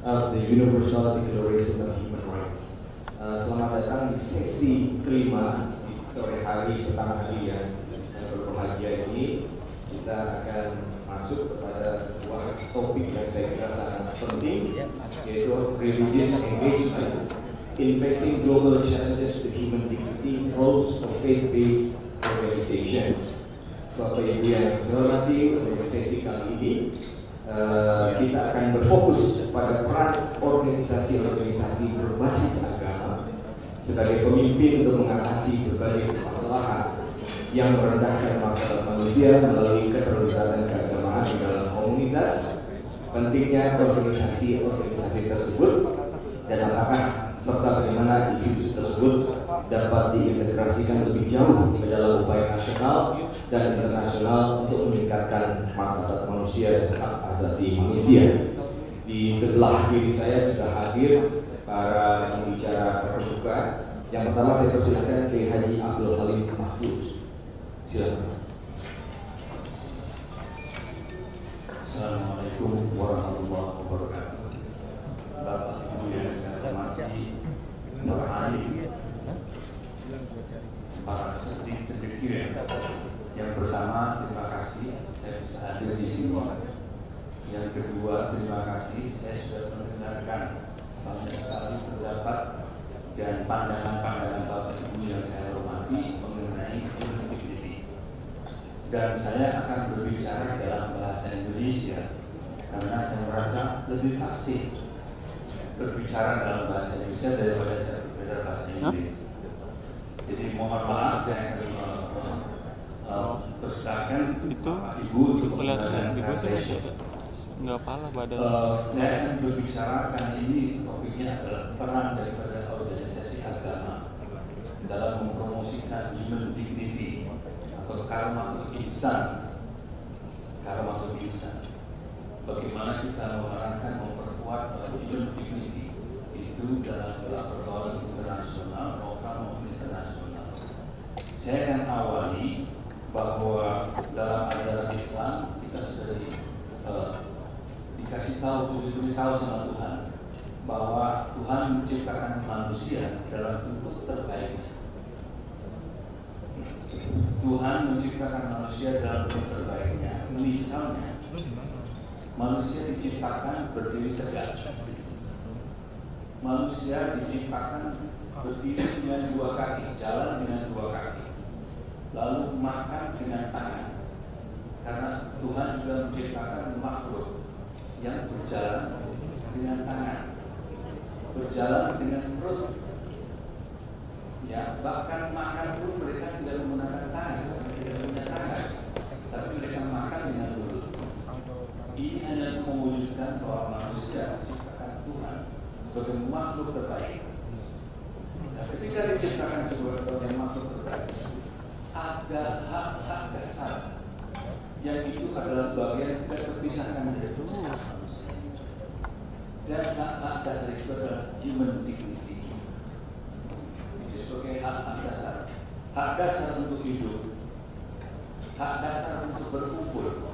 of the Universal Declaration of Human Rights. Selamat datang di sesi kelima sore hari petang hari yang berbahagia ini. Kita akan masuk kepada sebuah topik yang saya kira sangat penting, yaitu religious engagement in facing global challenges to human dignity, roles of faith-based organizations. Bapak Ibu yang saya hormati, untuk sesi kali ini kita akan berfokus pada peran organisasi-organisasi berbasis agama sebagai pemimpin untuk mengatasi berbagai permasalahan yang merendahkan martabat manusia melalui keterlibatan keagamaan di dalam komunitas, pentingnya organisasi-organisasi tersebut, dan apakah serta bagaimana isu-isu tersebut dapat diintegrasikan lebih jauh ke dalam upaya nasional dan internasional untuk meningkatkan martabat manusia dan hak asasi manusia. Di sebelah kiri saya sudah hadir para pembicara terbuka. Yang pertama saya persilakan ke Haji Abdul Halim Mahfudz. Silakan. Assalamualaikum warahmatullahi wabarakatuh. Bapak Ibu yang saya hormati, para halim, para cendekia. Yang pertama, terima kasih saya bisa hadir di sini. Yang kedua, terima kasih saya sudah mendengarkan banyak sekali pendapat dan pandangan-pandangan Bapak Ibu yang saya hormati mengenai human dignity. Dan saya akan berbicara dalam bahasa Indonesia karena saya merasa lebih fasih berbicara dalam bahasa Indonesia daripada saya berbicara bahasa Inggris. Jadi mohon maaf saya akan persilakan Ibu untuk menggunakan translation. Enggak pala badan. Saya akan berbicara kali ini topiknya adalah peran daripada organisasi agama dalam mempromosikan human dignity atau karmatul insan. Karmatul insan. Bagaimana kita memerankan memperkuat human dignity itu dalam pergaulan internasional, lokal maupun internasional. Saya akan awali bahwa dalam ajaran Islam kita sudah dikasih tahu, diberitahu sama Tuhan bahwa Tuhan menciptakan manusia dalam bentuk terbaiknya. Tuhan menciptakan manusia dalam bentuk terbaiknya. Misalnya, manusia diciptakan berdiri tegak. Manusia diciptakan berdiri dengan dua kaki, jalan dengan dua kaki, lalu makan dengan tangan. Karena Tuhan juga menciptakan makhluk yang berjalan dengan tangan, berjalan dengan perut. Ya, bahkan makan pun mereka tidak menggunakan tangan, tidak punya tangan, tapi mereka makan dengan mulut. Ini hanya mewujudkan bahwa manusia diciptakan Tuhan sebagai makhluk terbaik. Nah, ketika diciptakan sebagai makhluk terbaik, ada hak-hak dasar yang itu adalah bagian tidak terpisahkan dari manusia. Dan hak-hak dasar itu adalah human dignity. Itu sebagai hak-hak dasar. Hak dasar untuk hidup, hak dasar untuk berkumpul,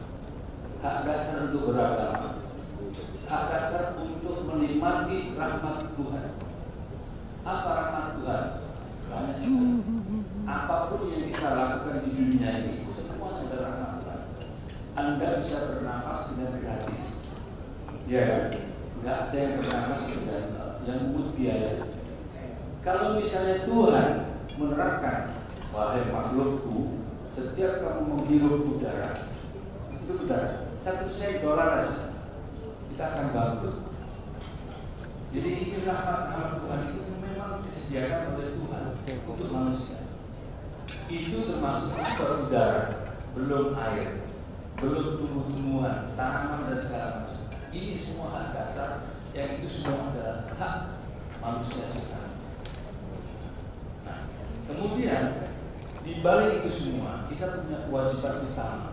hak dasar untuk beragama, hak dasar untuk menikmati rahmat Tuhan. Apa rahmat Tuhan? Banyak sekali. Apapun yang kita lakukan di dunia ini, semuanya adalah rahmat Tuhan. Anda bisa bernafas dengan gratis, ya, nggak ada yang bernafas dengan yang mengut biaya. Kalau misalnya Tuhan menerapkan, wahai makhlukku, setiap kamu menghirup udara, itu udara, $1 sen aja, kita akan bangkrut. Jadi ini rahmat Tuhan itu memang disediakan oleh Tuhan untuk manusia. Itu termasuk sumber udara, belum air, belum tumbuh-tumbuhan, tanaman dan segala macam. Ini semua hak dasar yang itu semua adalah hak manusia sekarang. Nah, kemudian di balik itu semua kita punya kewajiban utama.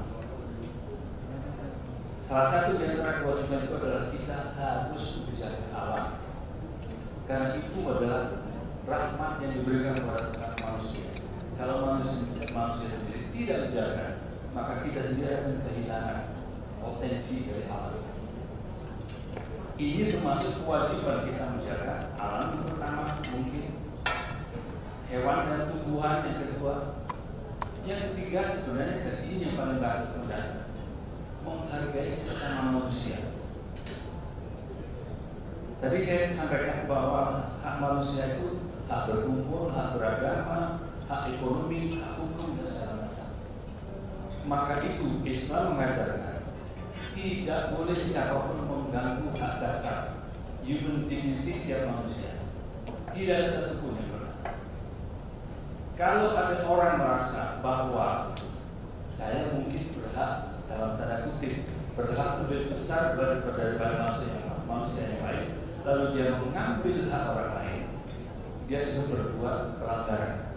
Salah satu di antara kewajiban itu adalah kita harus menjaga alam. Karena itu adalah rahmat yang diberikan kepada manusia. Kalau manusia sendiri tidak menjaga, maka kita sendiri akan kehilangan potensi dari alam. Ini termasuk kewajiban kita menjaga alam yang pertama, mungkin hewan dan tumbuhan yang kedua. Yang ketiga sebenarnya, dan ini yang paling dasar, menghargai sesama manusia. Tadi saya sampaikan bahwa hak manusia itu hak berkumpul, hak beragama, hak ekonomi, hak hukum, dan segala macam. Maka itu Islam mengajarkan tidak boleh siapapun mengganggu hak dasar human dignity setiap manusia. Tidak ada satupun yang pernah. Kalau ada orang merasa bahwa saya mungkin berhak, dalam tanda kutip, berhak lebih besar daripada manusia yang lain, lalu dia mengambil hak orang lain, dia sudah berbuat pelanggaran.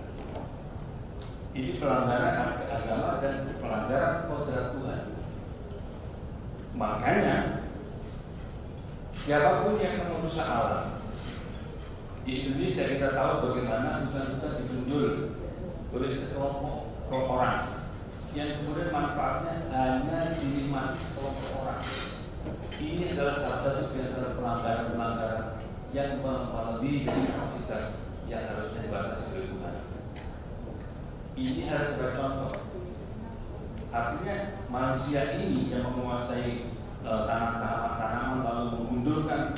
Ini pelanggaran agama dan pelanggaran kodrat Tuhan. Makanya siapapun yang merusak alam, di Indonesia kita tahu bagaimana hutan-hutan digundul oleh sekelompok orang yang kemudian manfaatnya hanya dinikmati sekelompok orang. Ini adalah salah satu di antara pelanggaran-pelanggaran yang melebihi kapasitas yang harusnya dibatasi oleh Tuhan. Ini harus sebagai contoh. Artinya manusia ini yang menguasai tanaman lalu mengundurkan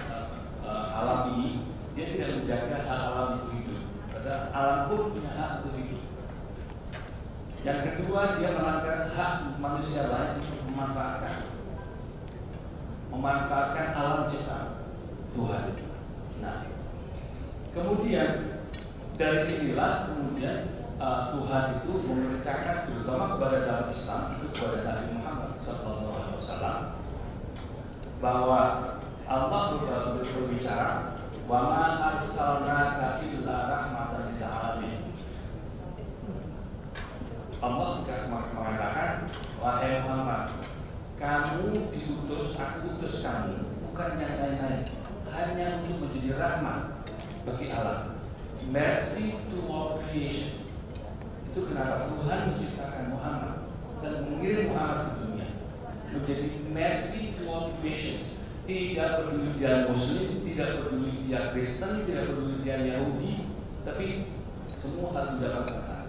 alam ini, dia tidak menjaga hak alam untuk hidup. Padahal alam pun punya hak untuk hidup. Yang kedua, dia melanggar hak manusia lain untuk memanfaatkan alam ciptaan Tuhan. Nah, kemudian dari sinilah Tuhan itu memerintahkan terutama kepada dalam Islam itu kepada Nabi Muhammad SAW bahwa Allah berbicara, wa ma arsalnaka illa rahmatan lil alamin. Allah mengatakan, wahai Muhammad, kamu diutus, aku utus kamu bukan yang lain-lain, hanya untuk menjadi rahmat bagi alam, mercy to all creation. Itu kenapa Tuhan menciptakan Muhammad dan mengirim Muhammad ke dunia menjadi mercy to all creation. Tidak peduli dia Muslim, tidak peduli dia Kristen, tidak peduli dia Yahudi, tapi semua harus mendapatkan hak.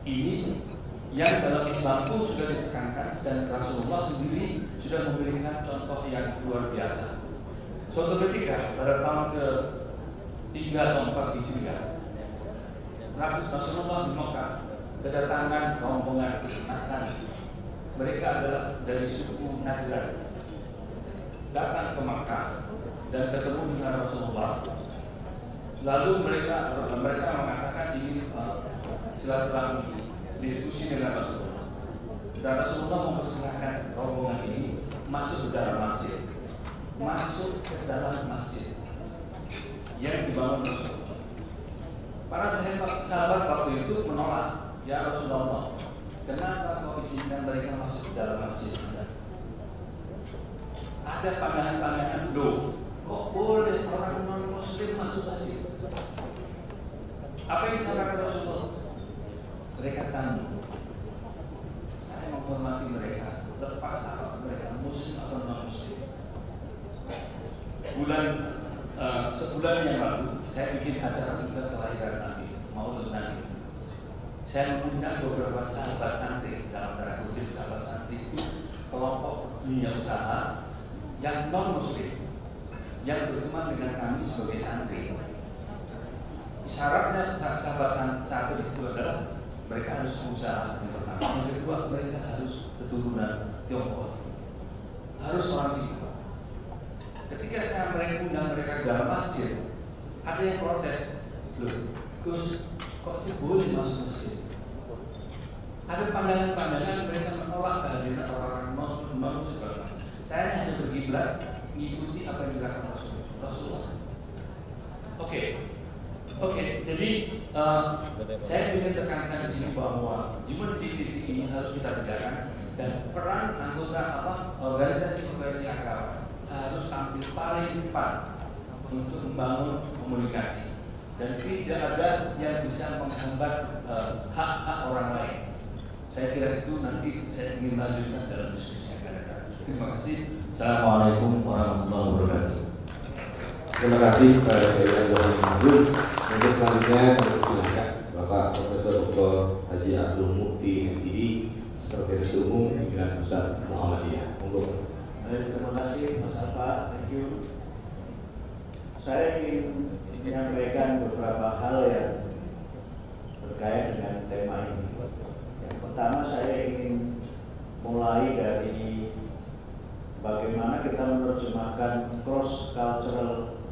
Ini yang dalam Islam pun sudah ditekankan dan Rasulullah sendiri sudah memberikan contoh yang luar biasa. Suatu ketika pada tahun ke-3 atau 4 Hijriah, Rasulullah di Mekah kedatangan rombongan Nasrani. Mereka adalah dari suku Najran. Datang ke Mekah dan ketemu dengan Rasulullah. Lalu mereka mengatakan ini silaturahmi, diskusi dengan Rasulullah. Dan Rasulullah mempersilahkan rombongan ini masuk ke dalam masjid. Masuk ke dalam masjid yang dibangun Rasulullah. Para sahabat waktu itu menolak, ya Rasulullah, kenapa kau izinkan mereka masuk ke dalam masjid Anda? Ada pandangan-pandangan, loh, kok boleh orang non-muslim masuk masjid? Apa yang disampaikan Rasulullah? Mereka tanggung, saya menghormati mereka, lepas apa mereka muslim atau non-muslim. Sebulan yang lalu saya bikin acara juga kelahiran Nabi, Maulid Nabi. Saya mengundang beberapa sahabat santri, dalam tanda kutip sahabat santri itu kelompok dunia usaha yang non muslim yang berteman dengan kami sebagai santri. Syaratnya sahabat santri itu adalah mereka harus berusaha yang pertama, yang kedua mereka harus keturunan Tionghoa, harus orang Cina. Ketika saya mengundang mereka dalam masjid, ada yang protes, loh, Gus, kok itu boleh masuk masjid? Ada pandangan-pandangan mereka menolak kehadiran orang non-Muslim. Saya hanya berkiblat mengikuti apa yang dilakukan Rasulullah. Oke, jadi saya ingin tekankan di sini bahwa human dignity ini harus kita tegakkan dan peran anggota organisasi agama harus tampil paling depan untuk membangun komunikasi dan tidak ada yang bisa menghambat hak-hak orang lain. Saya kira itu nanti saya ingin lanjutkan dalam diskusi yang akan datang. Terima kasih. Assalamualaikum warahmatullahi wabarakatuh. Terima kasih Pak Mahfudz. Mungkin selanjutnya kami silakan Bapak Profesor Dr. Haji Abdul Mukti MTD, Sekretaris Umum Pimpinan Pusat Muhammadiyah. Monggo. Baik, terima kasih Mas Alfa, thank you. Saya ingin menyampaikan beberapa hal yang terkait dengan tema ini. Yang pertama, saya ingin mulai dari bagaimana kita menerjemahkan cross cultural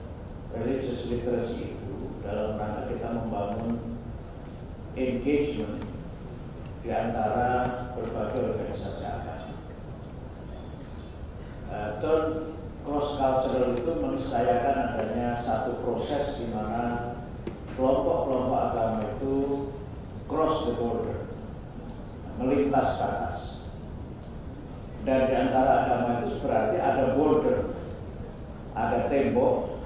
religious literacy itu dalam rangka kita membangun engagement di antara berbagai organisasi agama. Term cross cultural itu meniscayakan adanya satu proses di mana kelompok-kelompok agama itu cross the border, melintas batas. Dan di antara agama itu berarti ada border, ada tembok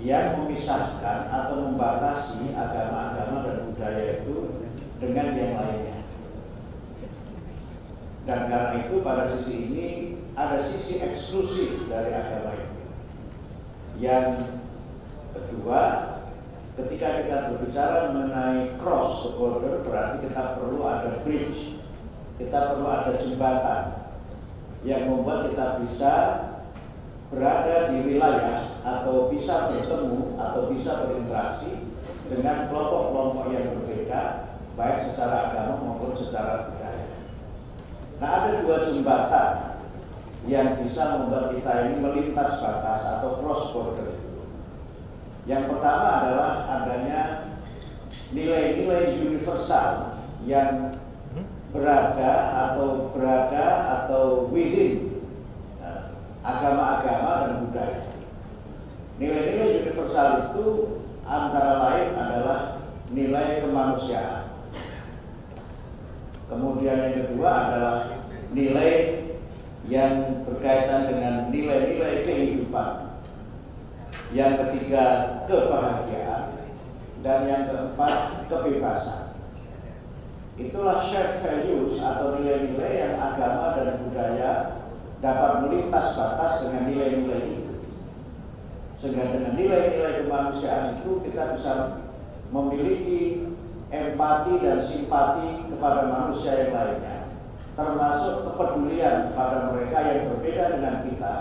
yang memisahkan atau membatasi agama-agama dan budaya itu dengan yang lainnya. Dan karena itu pada sisi ini ada sisi eksklusif dari agama itu. Yang kedua, ketika kita berbicara mengenai cross the border, berarti kita perlu ada bridge, kita perlu ada jembatan yang membuat kita bisa berada di wilayah atau bisa bertemu atau bisa berinteraksi dengan kelompok-kelompok yang berbeda, baik secara agama maupun secara budaya. Nah, ada dua jembatan yang bisa membuat kita ini melintas batas atau cross border itu. Yang pertama adalah adanya nilai-nilai universal yang berada atau within agama-agama dan budaya. Nilai-nilai universal itu antara lain adalah nilai kemanusiaan. Kemudian yang kedua adalah nilai yang berkaitan dengan nilai-nilai kehidupan. Yang ketiga, kebahagiaan. Dan yang keempat, kebebasan. Itulah shared values atau nilai-nilai yang agama dan budaya dapat melintas batas dengan nilai-nilai itu. Sehingga dengan nilai-nilai kemanusiaan itu kita bisa memiliki empati dan simpati kepada manusia yang lainnya, termasuk kepedulian kepada mereka yang berbeda dengan kita,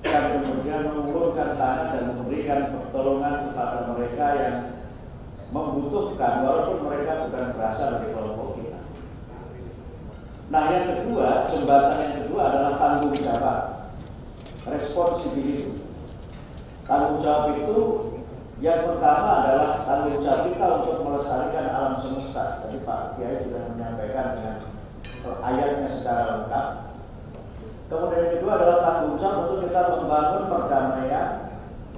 dan kemudian mengulurkan tangan dan memberikan pertolongan kepada mereka yang membutuhkan walaupun mereka bukan berasal dari kelompok kita. Nah, yang kedua, jembatan yang kedua adalah tanggung jawab, responsibility. Tanggung jawab itu yang pertama adalah tanggung jawab kita untuk melestarikan alam semesta. Tadi Pak Kiai sudah menyampaikan dengan ayatnya secara lengkap. Kemudian yang kedua adalah tanggung jawab untuk kita membangun perdamaian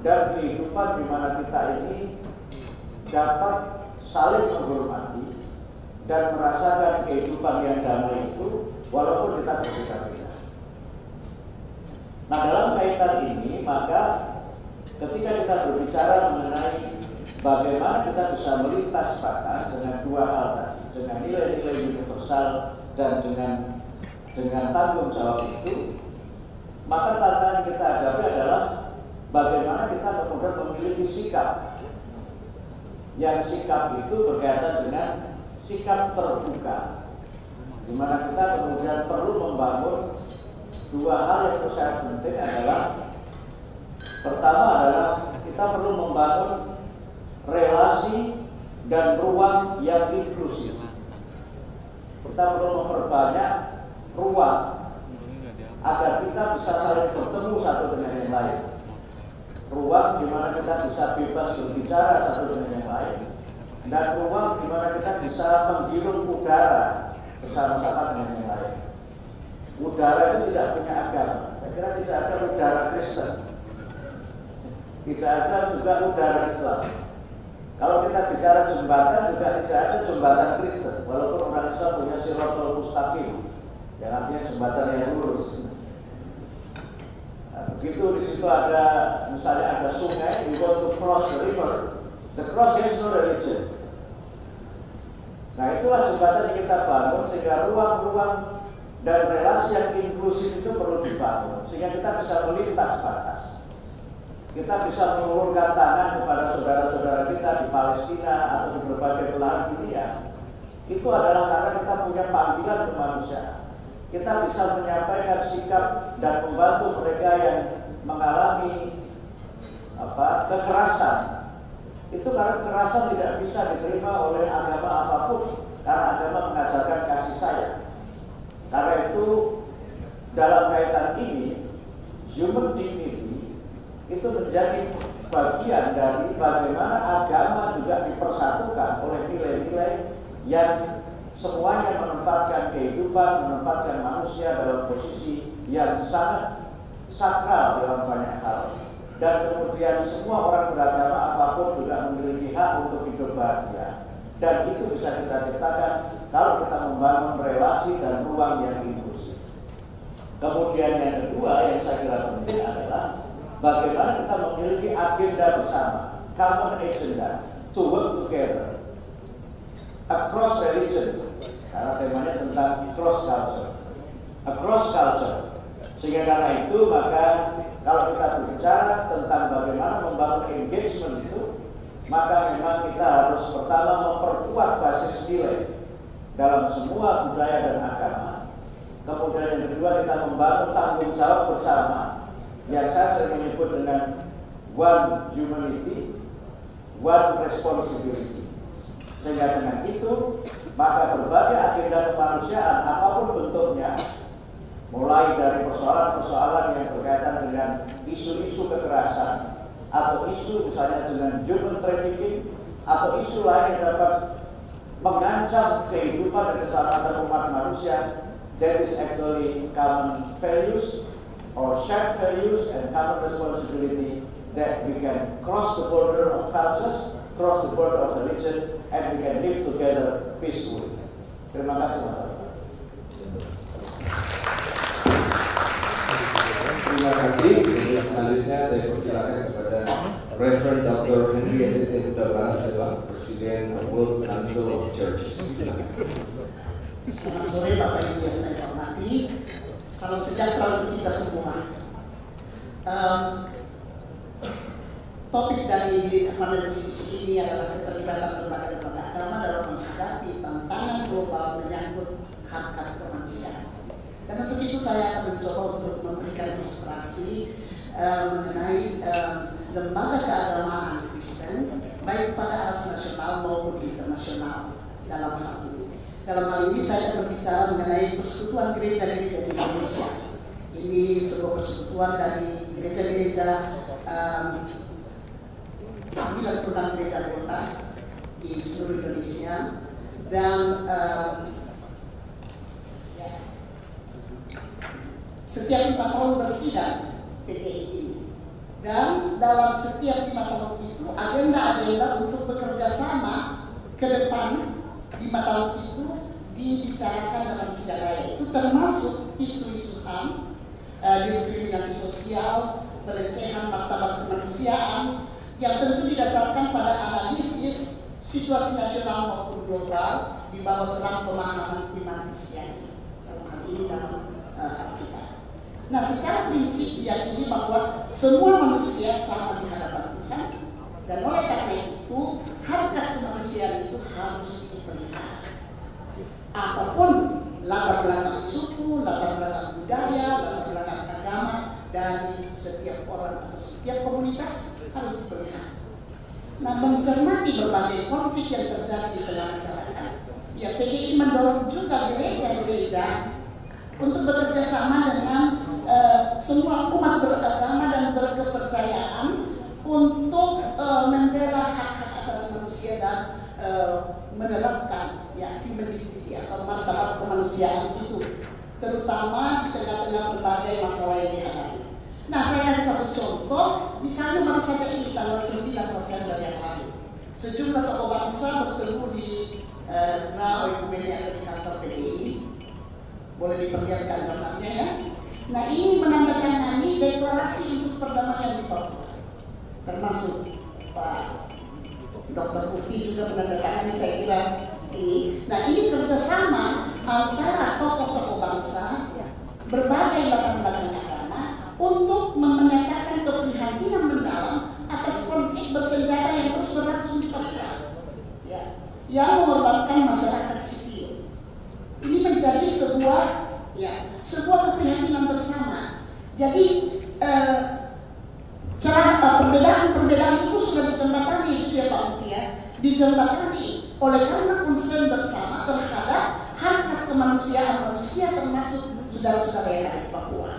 dan kehidupan di mana kita ini dapat saling menghormati dan merasakan kehidupan yang damai itu walaupun kita berbeda-beda. Nah, dalam kaitan ini maka ketika kita berbicara mengenai bagaimana kita bisa melintas batas dengan dua hal tadi, dengan nilai-nilai universal dan dengan tanggung jawab itu, maka tantangan kita hadapi adalah bagaimana kita kemudian memiliki sikap. Yang sikap itu berkaitan dengan sikap terbuka, di mana kita kemudian perlu membangun dua hal yang sangat penting adalah pertama adalah kita perlu membangun relasi dan ruang yang inklusif. Kita perlu memperbanyak ruang agar kita bisa saling bertemu satu dengan yang lain. Ruang di mana kita bisa bebas berbicara satu dengan yang lain, dan ruang di mana kita bisa menghirup udara bersama-sama dengan yang lain. Udara itu tidak punya agama. Saya kira tidak ada udara Kristen, tidak ada juga udara Islam. Kalau kita bicara jembatan juga tidak ada jembatan Kristen, walaupun orang Islam punya siratal mustaqim, yang artinya jembatan yang lurus. Begitu di situ ada, misalnya ada sungai, you want to cross the river, the cross has no religion. Nah, itulah jembatan yang kita bangun sehingga ruang-ruang dan relasi yang inklusif itu perlu dibangun sehingga kita bisa melintas batas. Kita bisa mengulurkan tangan kepada saudara-saudara kita di Palestina atau di berbagai belahan dunia. Itu adalah karena kita punya panggilan kemanusiaan. Kita bisa menyampaikan sikap dan membantu mereka yang mengalami kekerasan. Itu karena kekerasan tidak bisa diterima oleh agama apapun, karena agama mengajarkan kasih sayang. Karena itu dalam kaitan ini, human dignity itu menjadi bagian dari bagaimana agama juga dipersatukan oleh nilai-nilai yang semuanya menempatkan kehidupan, menempatkan manusia dalam posisi yang sangat sakral dalam banyak hal. Dan kemudian semua orang beragama apapun juga memiliki hak untuk hidup bahagia. Dan itu bisa kita ciptakan kalau kita membangun relasi dan ruang yang inklusif. Kemudian yang kedua yang saya kira penting adalah bagaimana kita memiliki agenda bersama, common agenda, to work together across religion, karena temanya tentang cross culture. Sehingga karena itu maka kalau kita berbicara tentang bagaimana membangun engagement itu, maka memang kita harus pertama memperkuat basis nilai dalam semua budaya dan agama. Kemudian yang kedua kita membangun tanggung jawab bersama yang saya sering menyebut dengan one humanity, one responsibility. Sehingga dengan itu maka berbagai agenda kemanusiaan apapun bentuknya, mulai dari persoalan-persoalan yang berkaitan dengan isu-isu kekerasan atau isu misalnya dengan human trafficking atau isu lain yang dapat mengancam kehidupan dan keselamatan umat manusia, that is actually common values or shared values and common responsibility that we can cross the border of cultures, cross the border of religion, and we can live together peacefully. Terima kasih Mas. Terima kasih. Selanjutnya saya persilakan kepada Reverend Dr. Henriette T. Hutabarat-Lebang, Presiden World Council of Churches. Selamat sore Bapak Ibu yang saya hormati. Salam sejahtera untuk kita semua. Topik dari pada diskusi ini adalah keterlibatan lembaga-lembaga agama dalam menghadapi tantangan global menyangkut hak-hak kemanusiaan. Dan untuk itu saya akan mencoba untuk memberikan ilustrasi mengenai lembaga keagamaan Kristen baik pada atas nasional maupun internasional dalam hal ini. Dalam hal ini saya akan berbicara mengenai persekutuan gereja-gereja di Indonesia. Ini sebuah persekutuan dari gereja-gereja 96 gereja kota di seluruh Indonesia dan setiap 5 tahun bersidang PTI ini, dan dalam setiap 5 tahun itu agenda-agenda untuk bekerja sama ke depan 5 tahun itu dibicarakan dalam sejarah, itu termasuk isu-isu HAM, diskriminasi sosial, pelecehan martabat kemanusiaan yang tentu didasarkan pada analisis situasi nasional maupun global di bawah terang pemahaman iman Kristiani dalam hal ini dalam Alkitab. Nah, secara prinsip diyakini bahwa semua manusia sama di hadapan Tuhan, dan oleh karena itu harkat kemanusiaan itu harus dipelihara. Apapun latar belakang suku, latar belakang budaya, latar belakang agama dari setiap orang atau setiap komunitas harus dipelihara. Nah, mencermati berbagai konflik yang terjadi di tengah masyarakat, ya PDI mendorong juga gereja-gereja untuk bekerja sama dengan semua umat beragama dan berkepercayaan untuk membela hak-hak asasi manusia dan menerapkan ya human dignity atau martabat kemanusiaan itu, terutama di tengah-tengah berbagai masalah yang dihadapi. Nah, saya kasih satu contoh, misalnya baru saja ini tanggal 9 November yang lalu, sejumlah tokoh bangsa bertemu di Oikumene atau di kantor PDI. Boleh diperlihatkan gambarnya ya. Nah, ini menandatangani deklarasi untuk perdamaian di Papua, termasuk Pak Dr. Putih juga menandatangani, saya kira ini. Nah, ini kerjasama antara tokoh-tokoh bangsa berbagai latar belakang agama untuk menyatakan keprihatinan mendalam atas konflik bersenjata yang terus berlangsung di Papua, ya, yang mengorbankan masyarakat sipil. Ini menjadi sebuah keprihatinan bersama. Jadi perbedaan itu sudah dijembatani, gitu ya Pak Muti, ya, dijembatani oleh karena concern bersama terhadap hak kemanusiaan manusia termasuk saudara-saudara yang ada di Papua.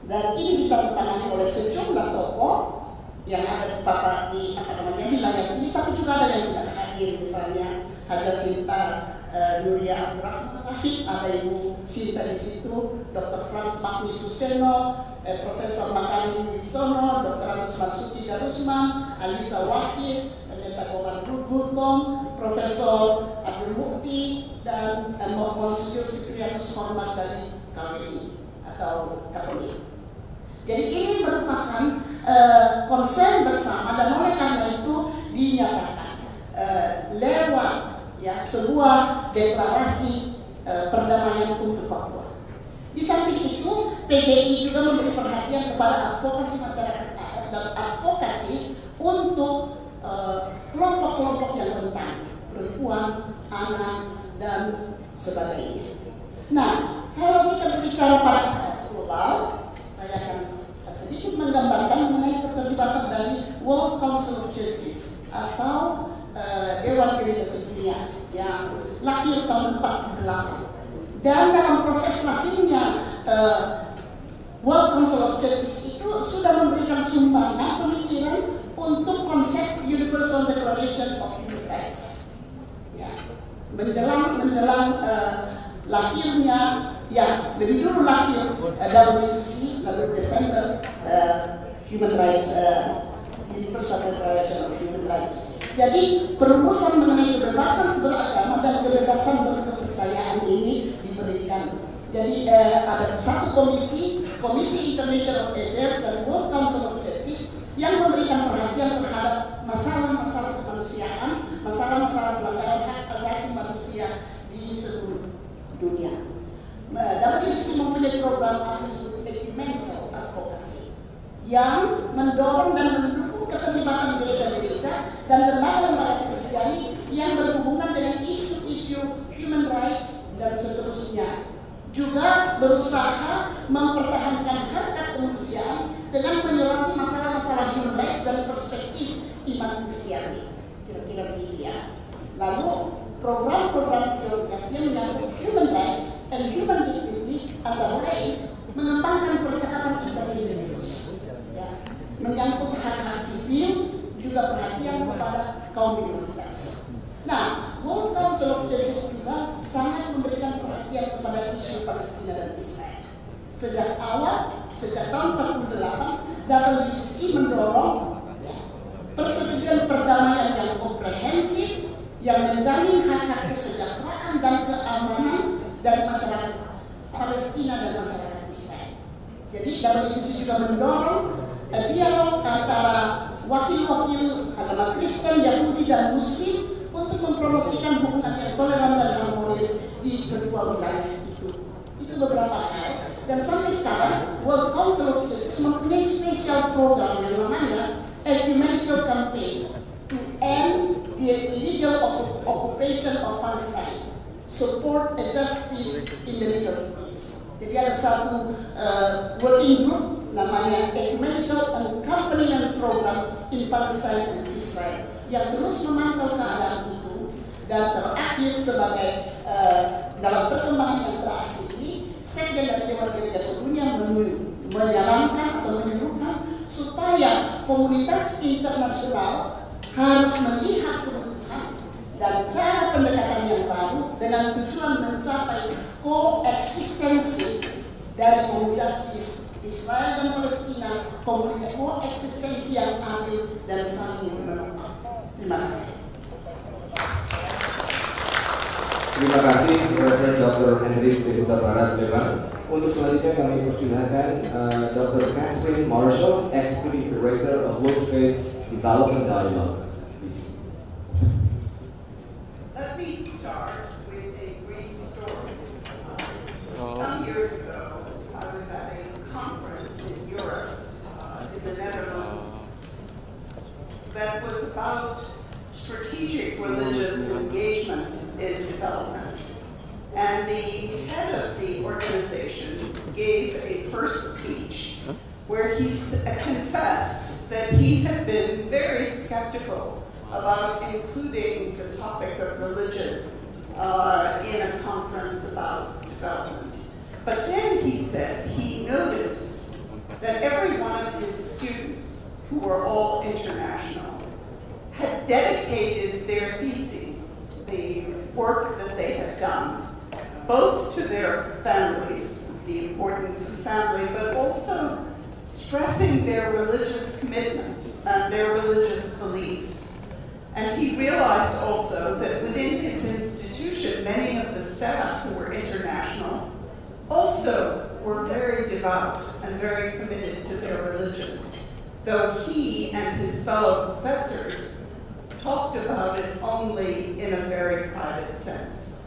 Dan ini ditandatangani oleh sejumlah tokoh yang ada di wilayah ini, tapi juga ada yang tidak hadir, misalnya Haja Sinta Nuria Abdurrahman, ada Ibu Sinta di situ, Dr. Franz Magni Suseno, Profesor Makarim Wisono, Dr. Agus Masuki Darusman, Alisa Wahid, Pendeta Komar Butom, Profesor Abdul Mukti, dan Monsignor Secretariat Hormat dari KPI atau Katolik. Jadi ini merupakan konsen bersama, dan oleh karena itu dinyatakan lewat ya sebuah deklarasi perdamaian untuk Papua. Di samping itu, PDI juga memberi perhatian kepada advokasi masyarakat adat dan advokasi untuk kelompok-kelompok yang rentan, perempuan, anak, dan sebagainya. Nah, kalau kita berbicara pada aspek global, saya akan sedikit menggambarkan mengenai keterlibatan dari World Council of Churches atau Dewan Gereja Sedunia yang lahir tahun 48. Dan dalam proses lahirnya World Council of Churches itu sudah memberikan sumbangan pemikiran untuk konsep Universal Declaration of Human Rights. Ya, menjelang lahirnya, ya lebih dulu lahir WCC, lalu Desember Human Rights Universal Declaration of Human Rights. Jadi perumusan mengenai kebebasan beragama dan kebebasan berkepercayaan ini diberikan. Jadi ada satu komisi International Affairs dan World Council of Churches yang memberikan perhatian terhadap masalah-masalah kemanusiaan, masalah-masalah pelanggaran hak asasi manusia di seluruh dunia. WCC mempunyai program apa disebut ecumenical advocacy yang mendorong dan mendukung keterlibatan gereja-gereja dan lembaga-lembaga Kristiani yang berhubungan dengan isu-isu human rights dan seterusnya. Juga berusaha mempertahankan hak kemanusiaan dengan menyoroti masalah-masalah human rights dan perspektif iman Kristiani. Kira-kira begitu ya. Lalu program-program prioritasnya menyangkut human rights and human dignity, antara lain mengembangkan percakapan interreligius, ya, menyangkut hak-hak sipil, juga perhatian kepada kaum minoritas. Nah, World Council of Churches juga sangat memberikan perhatian kepada isu Palestina dan Israel. Sejak tahun 48, WCC mendorong persetujuan perdamaian yang komprehensif yang menjamin hak-hak kesejahteraan dan keamanan dari masyarakat Palestina dan masyarakat Israel. Jadi WCC juga mendorong dialog antara wakil-wakil agama Kristen, Yahudi, dan Muslim untuk mempromosikan hubungan yang toleran dan harmonis di kedua wilayah itu. Itu beberapa hal. Dan sampai sekarang, World Council of Churches mempunyai spesial program yang namanya Ecumenical Campaign to End the Illegal Occupation of Palestine, Support a Just Peace in the Middle East. Jadi ada satu working group namanya Ecumenical Accompaniment Program in Palestine and Israel yang terus memantau keadaan itu, dan terakhir sebagai dalam perkembangan yang terakhir ini, Sekjen dari Dewan Gereja Sedunia menyarankan atau menyuruhkan supaya komunitas internasional harus melihat kebutuhan dan cara pendekatan yang baru dengan tujuan mencapai koeksistensi dari komunitas Israel dan Palestina, koeksistensi yang adil dan saling menopang. Terima kasih. Terima kasih Prof. Dr. Henriette T. Hutabarat-Lebang. Untuk selanjutnya kami persilahkan Dr. Katherine Marshall, Executive Director of Waqf Development Dialogue. Please. Let me start with a brief story. Some years ago, I was at a conference in Europe, in the Netherlands, that was about strategic religious engagement in development. And the head of the organization gave a first speech where he confessed that he had been very skeptical about including the topic of religion in a conference about development. But then he said he noticed that every one of his students, who were all international, had dedicated their theses, the work that they had done, both to their families, the importance of family, but also stressing their religious commitment and their religious beliefs. And he realized also that within his institution, many of the staff who were international also were very devout and very committed to their religion, though he and his fellow professors talked about it only in a very private sense.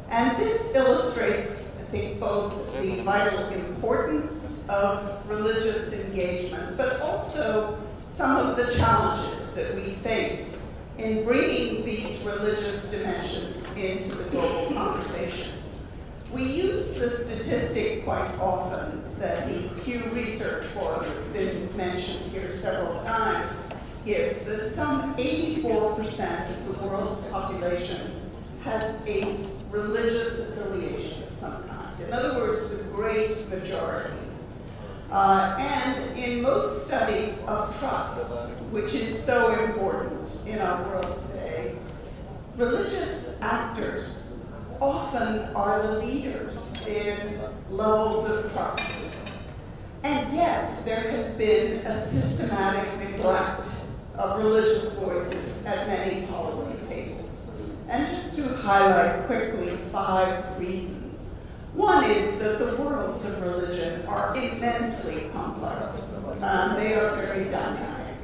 And this illustrates, I think, both the vital importance of religious engagement, but also some of the challenges that we face in bringing these religious dimensions into the global conversation. We use the statistic quite often that the Pew Research Forum has been mentioned here several times, gives that some 84% of the world's population has a religious affiliation of some kind. In other words, the great majority. And in most studies of trust, which is so important in our world today, religious actors often are the leaders in levels of trust. And yet, there has been a systematic neglect of religious voices at many policy tables. And just to highlight quickly 5 reasons. One is that the worlds of religion are immensely complex. They are very dynamic.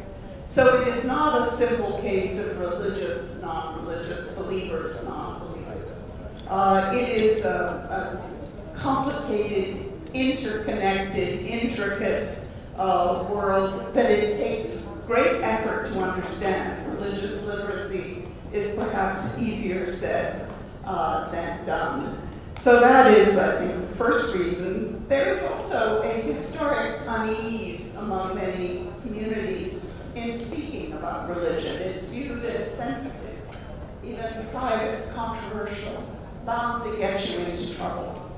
So it is not a simple case of religious, non-religious, believers, non-believers. It is a complicated, interconnected, intricate world that it takes great effort to understand. Religious literacy is perhaps easier said than done. So that is, I think, the first reason. There is also a historic unease among many communities in speaking about religion. It's viewed as sensitive, even private, controversial, bound to get you into trouble.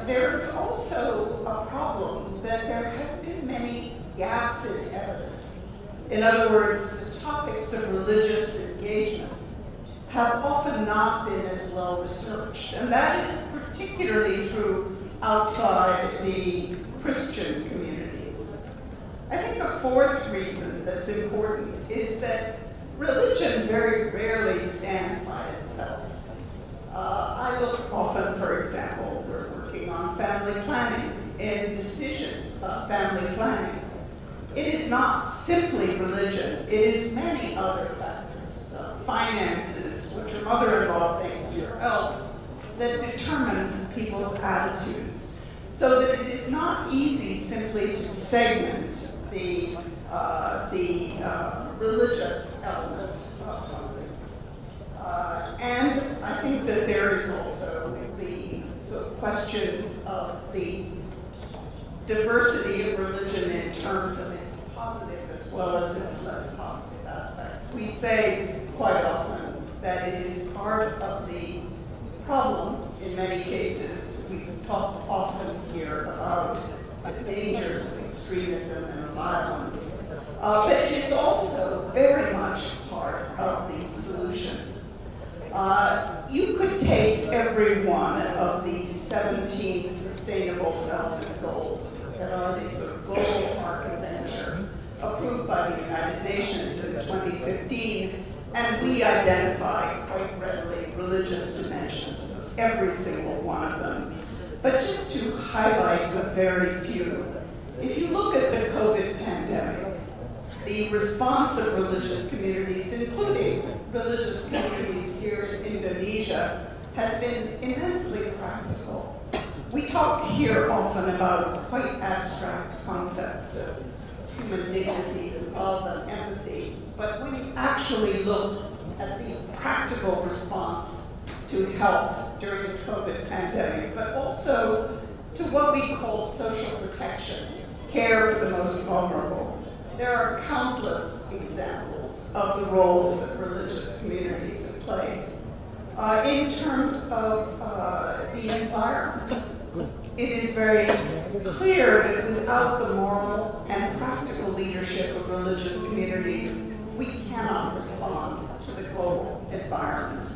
There is also a problem that there have been many gaps in evidence. In other words, the topics of religious engagement have often not been as well researched, and that is particularly true outside the Christian communities. I think a fourth reason that's important is that religion very rarely stands by itself. I look often, for example, we're working on family planning and decisions about family planning. It is not simply religion, it is many other factors. Finances, which are mother-in-law things, your health, that determine people's attitudes. So that it is not easy simply to segment the religious element of something. And I think that there is also the questions of the diversity of religion in terms of its positive as well as its less positive aspects. We say quite often that it is part of the problem in many cases. We've talked often here about the dangers of extremism and violence, but it is also very much part of the solution. You could take every one of these 17 Sustainable Development Goals that are the sort of global architecture approved by the United Nations in 2015, and we identify quite readily religious dimensions of every single one of them. But just to highlight a very few, if you look at the COVID pandemic, the response of religious communities, including religious communities here in Indonesia, has been immensely practical. We talk here often about quite abstract concepts of human dignity and love and empathy, but when you actually look at the practical response to health during the COVID pandemic, but also to what we call social protection, care for the most vulnerable, there are countless examples of the roles that religious communities have played. In terms of the environment, it is very clear that without the moral and practical leadership of religious communities, we cannot respond to the global environment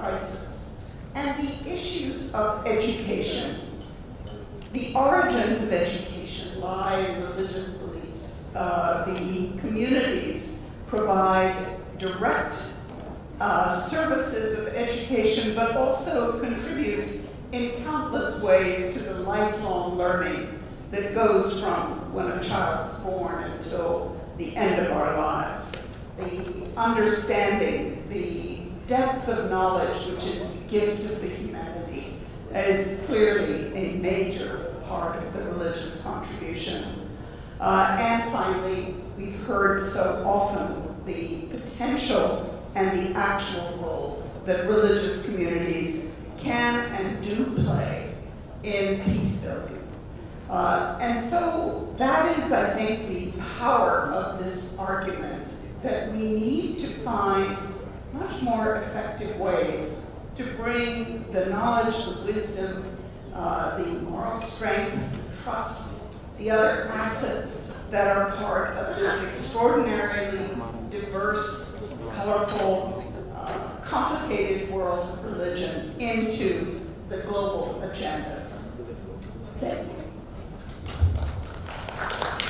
crisis. And the issues of education, the origins of education lie in religious beliefs. The communities provide direct services of education, but also contribute in countless ways to the lifelong learning that goes from when a child is born until the end of our lives. The understanding, the depth of knowledge, which is the gift of the humanity, is clearly a major part of the religious contribution. And finally, we've heard so often the potential and the actual roles that religious communities can and do play in peace building. And so that is, I think, the power of this argument, that we need to find much more effective ways to bring the knowledge, the wisdom, the moral strength, the trust, the other assets that are part of this extraordinarily diverse, colorful, complicated world of religion into the global agendas. Thank you.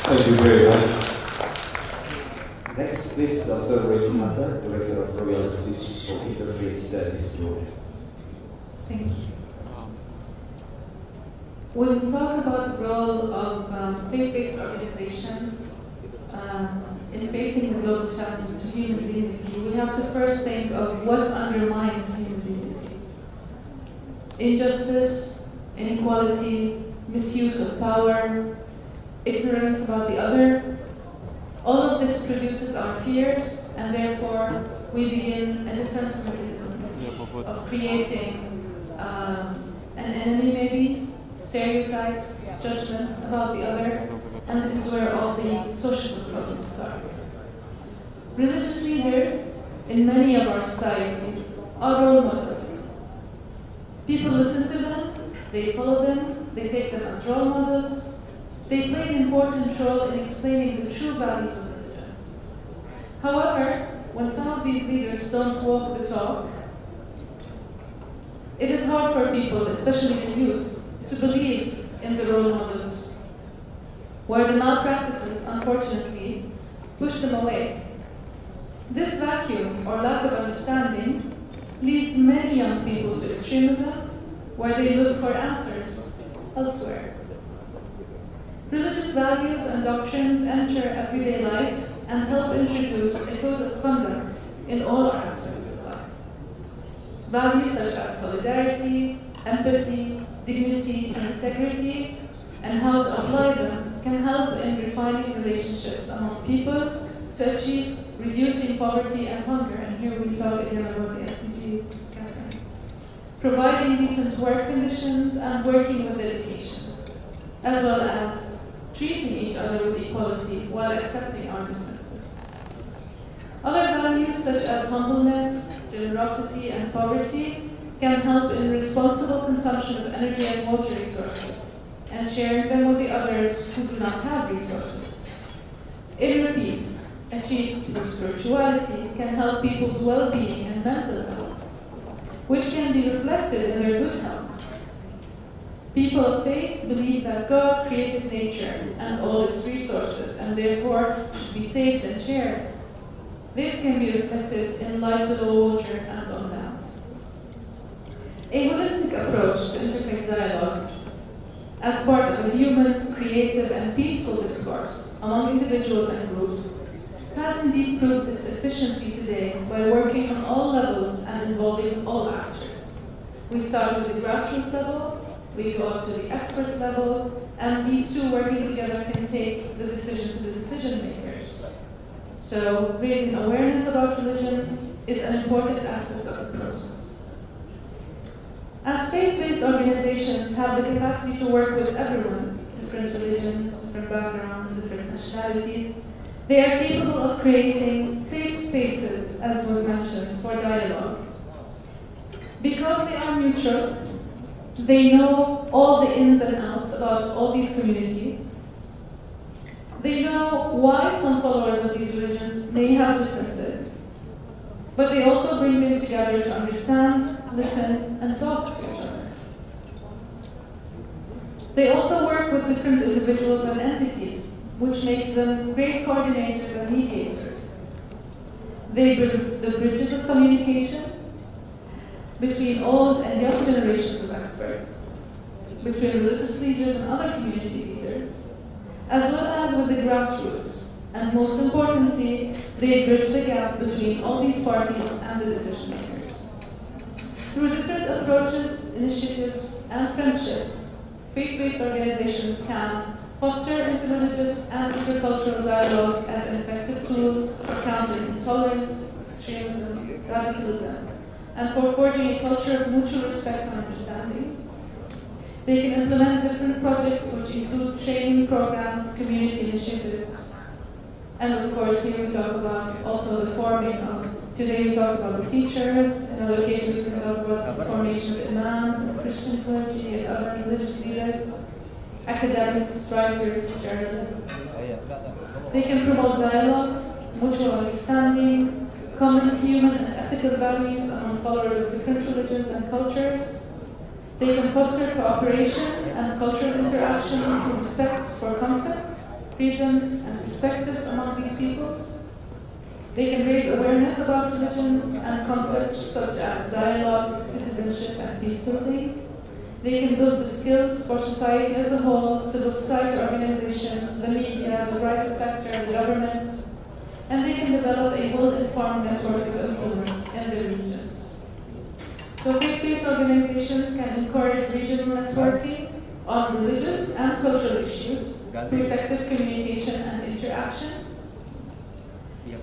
Thank you very much. Next, please, Dr. Leimena, Director of Royal Institute for Interfaith Studies. Thank you. When we talk about the role of faith-based organizations in facing the global challenges to human dignity, we have to first think of what undermines human dignity. Injustice, inequality, misuse of power, ignorance about the other. All of this produces our fears, and therefore we begin a defense mechanism of creating an enemy, maybe, stereotypes, judgments about the other, and this is where all the social problems start. Religious leaders in many of our societies are role models. People listen to them, they follow them, they take them as role models. They play an important role in explaining the true values of religions. However, when some of these leaders don't walk the talk, it is hard for people, especially the youth, to believe in the role models, where the malpractices, unfortunately, push them away. This vacuum or lack of understanding leads many young people to extremism, where they look for answers elsewhere. Religious values and doctrines enter everyday life and help introduce a code of conduct in all aspects of life. Values such as solidarity, empathy, dignity, and integrity, and how to apply them can help in refining relationships among people to achieve reducing poverty and hunger. And here we talk again about the SDGs, providing decent work conditions and working with education, as well as treating each other with equality while accepting our differences. Other values such as humbleness, generosity, and poverty can help in responsible consumption of energy and water resources and sharing them with the others who do not have resources. Inner peace, achieved through spirituality, can help people's well-being and mental health, which can be reflected in their good health. People of faith believe that God created nature and all its resources and therefore should be saved and shared. This can be reflected in life below water and on land. A holistic approach to interfaith dialogue as part of a human, creative, and peaceful discourse among individuals and groups has indeed proved its efficiency today by working on all levels and involving all actors. We start with the grassroots level, we go up to the experts level, and these two working together can take the decision to the decision makers. So raising awareness about religions is an important aspect of the process. As faith-based organizations have the capacity to work with everyone, different religions, different backgrounds, different nationalities, they are capable of creating safe spaces, as was mentioned, for dialogue. Because they are neutral, they know all the ins and outs about all these communities. They know why some followers of these religions may have differences, but they also bring them together to understand, listen, and talk to each other. They also work with different individuals and entities, which makes them great coordinators and mediators. They build the bridges of communication between old and young generations of experts, between religious leaders and other community leaders, as well as with the grassroots. And most importantly, they bridge the gap between all these parties and the decision makers. Through different approaches, initiatives, and friendships, faith-based organizations can foster interreligious and intercultural dialogue as an effective tool for countering intolerance, extremism, radicalism, and for forging a culture of mutual respect and understanding. They can implement different projects which include training programs, community initiatives, and of course here we talk about also the forming of, today we talk about the teachers, in other occasions we can talk about the formation of imams and Christian clergy and other religious leaders, academics, writers, journalists. They can promote dialogue, mutual understanding, common human and ethical values among followers of different religions and cultures. They can foster cooperation and cultural interaction through respect for concepts, freedoms, and perspectives among these peoples. They can raise awareness about religions and concepts such as dialogue, citizenship, and peace building. They can build the skills for society as a whole, civil society organizations, the media, the private sector, the government, and they can develop a well-informed network of influence in their regions. So faith-based organizations can encourage regional networking on religious and cultural issues through effective communication and interaction.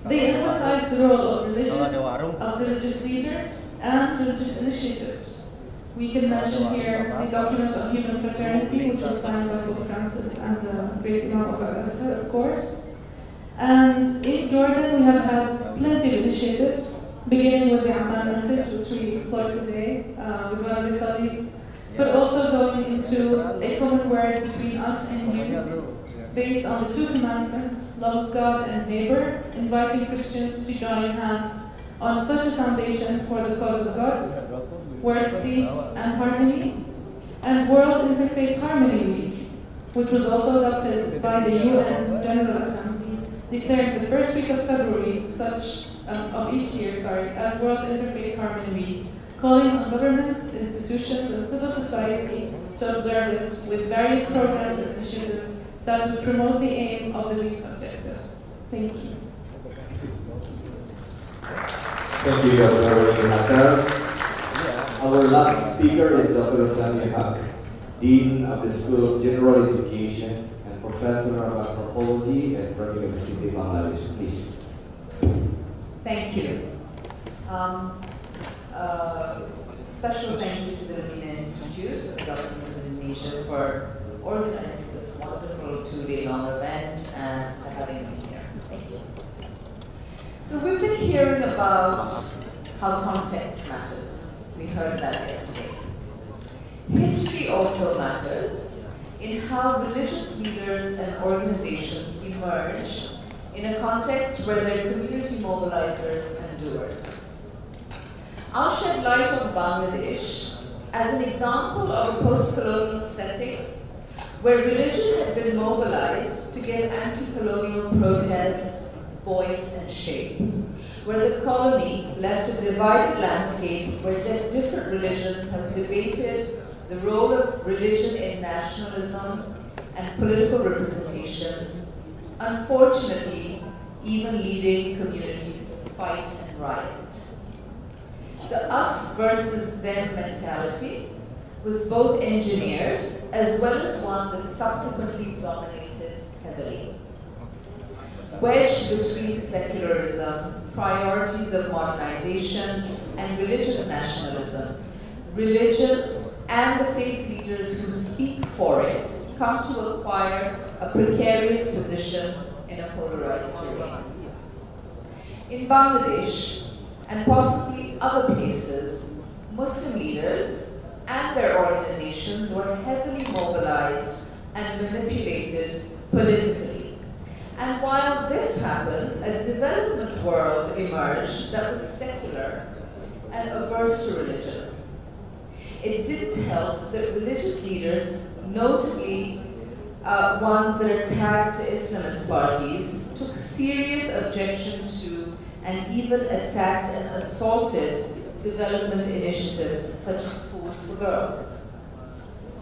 They emphasize the role of religious leaders and religious initiatives. We can mention here the document on human fraternity, which was signed by Pope Francis and the great Imam of Al-Azhar, of course. And in Jordan, we have had plenty of initiatives, beginning with the Amman message, which we explored today with one of the colleagues, but also going into a common word between us and you, based on the two commandments, love of God and neighbor, inviting Christians to join hands on such a foundation for the cause of God, world peace and harmony, and World Interfaith Harmony Week, which was also adopted by the UN General Assembly, declaring the first week of February of each year as World Interfaith Harmony Week, calling on governments, institutions, and civil society to observe it with various programs and initiatives that would promote the aim of the week's objectives. Thank you. Thank you, Dr. Renata. Our last speaker is Dr. Sami Haq, Dean of the School of General Education and Professor of Anthropology at Brigham University, Bangladesh. Please. Thank you. Special thank you to the Leimena Institute of the Government of Indonesia for organizing this wonderful two-day-long event and for having me here. Thank you. So we've been hearing about how context matters. We heard that yesterday. History also matters in how religious leaders and organizations emerge in a context where they're community mobilizers and doers. I'll shed light on Bangladesh as an example of a post-colonial setting where religion had been mobilized to give anti-colonial protest, voice, and shape, where the colony left a divided landscape where different religions have debated the role of religion in nationalism and political representation, unfortunately, even leading communities to fight and riot. The us versus them mentality was both engineered as well as one that subsequently dominated heavily. Wedged between secularism, priorities of modernization, and religious nationalism, religion and the faith leaders who speak for it come to acquire a precarious position in a polarized terrain. In Bangladesh, and possibly other places, Muslim leaders and their organizations were heavily mobilized and manipulated politically. And while this happened, a development world emerged that was secular and averse to religion. It didn't help that religious leaders, notably ones that are tagged to Islamist parties, took serious objection to and even attacked and assaulted development initiatives such as schools for girls.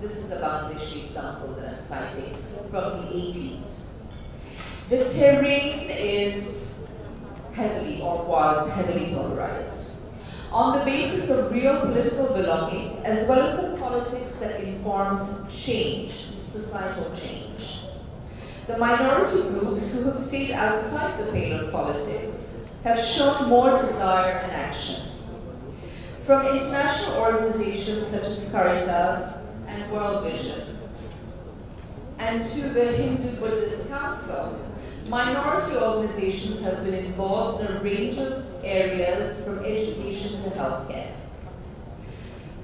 This is a Bangladeshi example that I'm citing from the 80s. The terrain is heavily, or was heavily polarized, on the basis of real political belonging, as well as the politics that informs change, societal change. The minority groups who have stayed outside the pale of politics have shown more desire and action. From international organizations such as Caritas and World Vision, and to the Hindu-Buddhist Council, minority organizations have been involved in a range of areas from education to healthcare.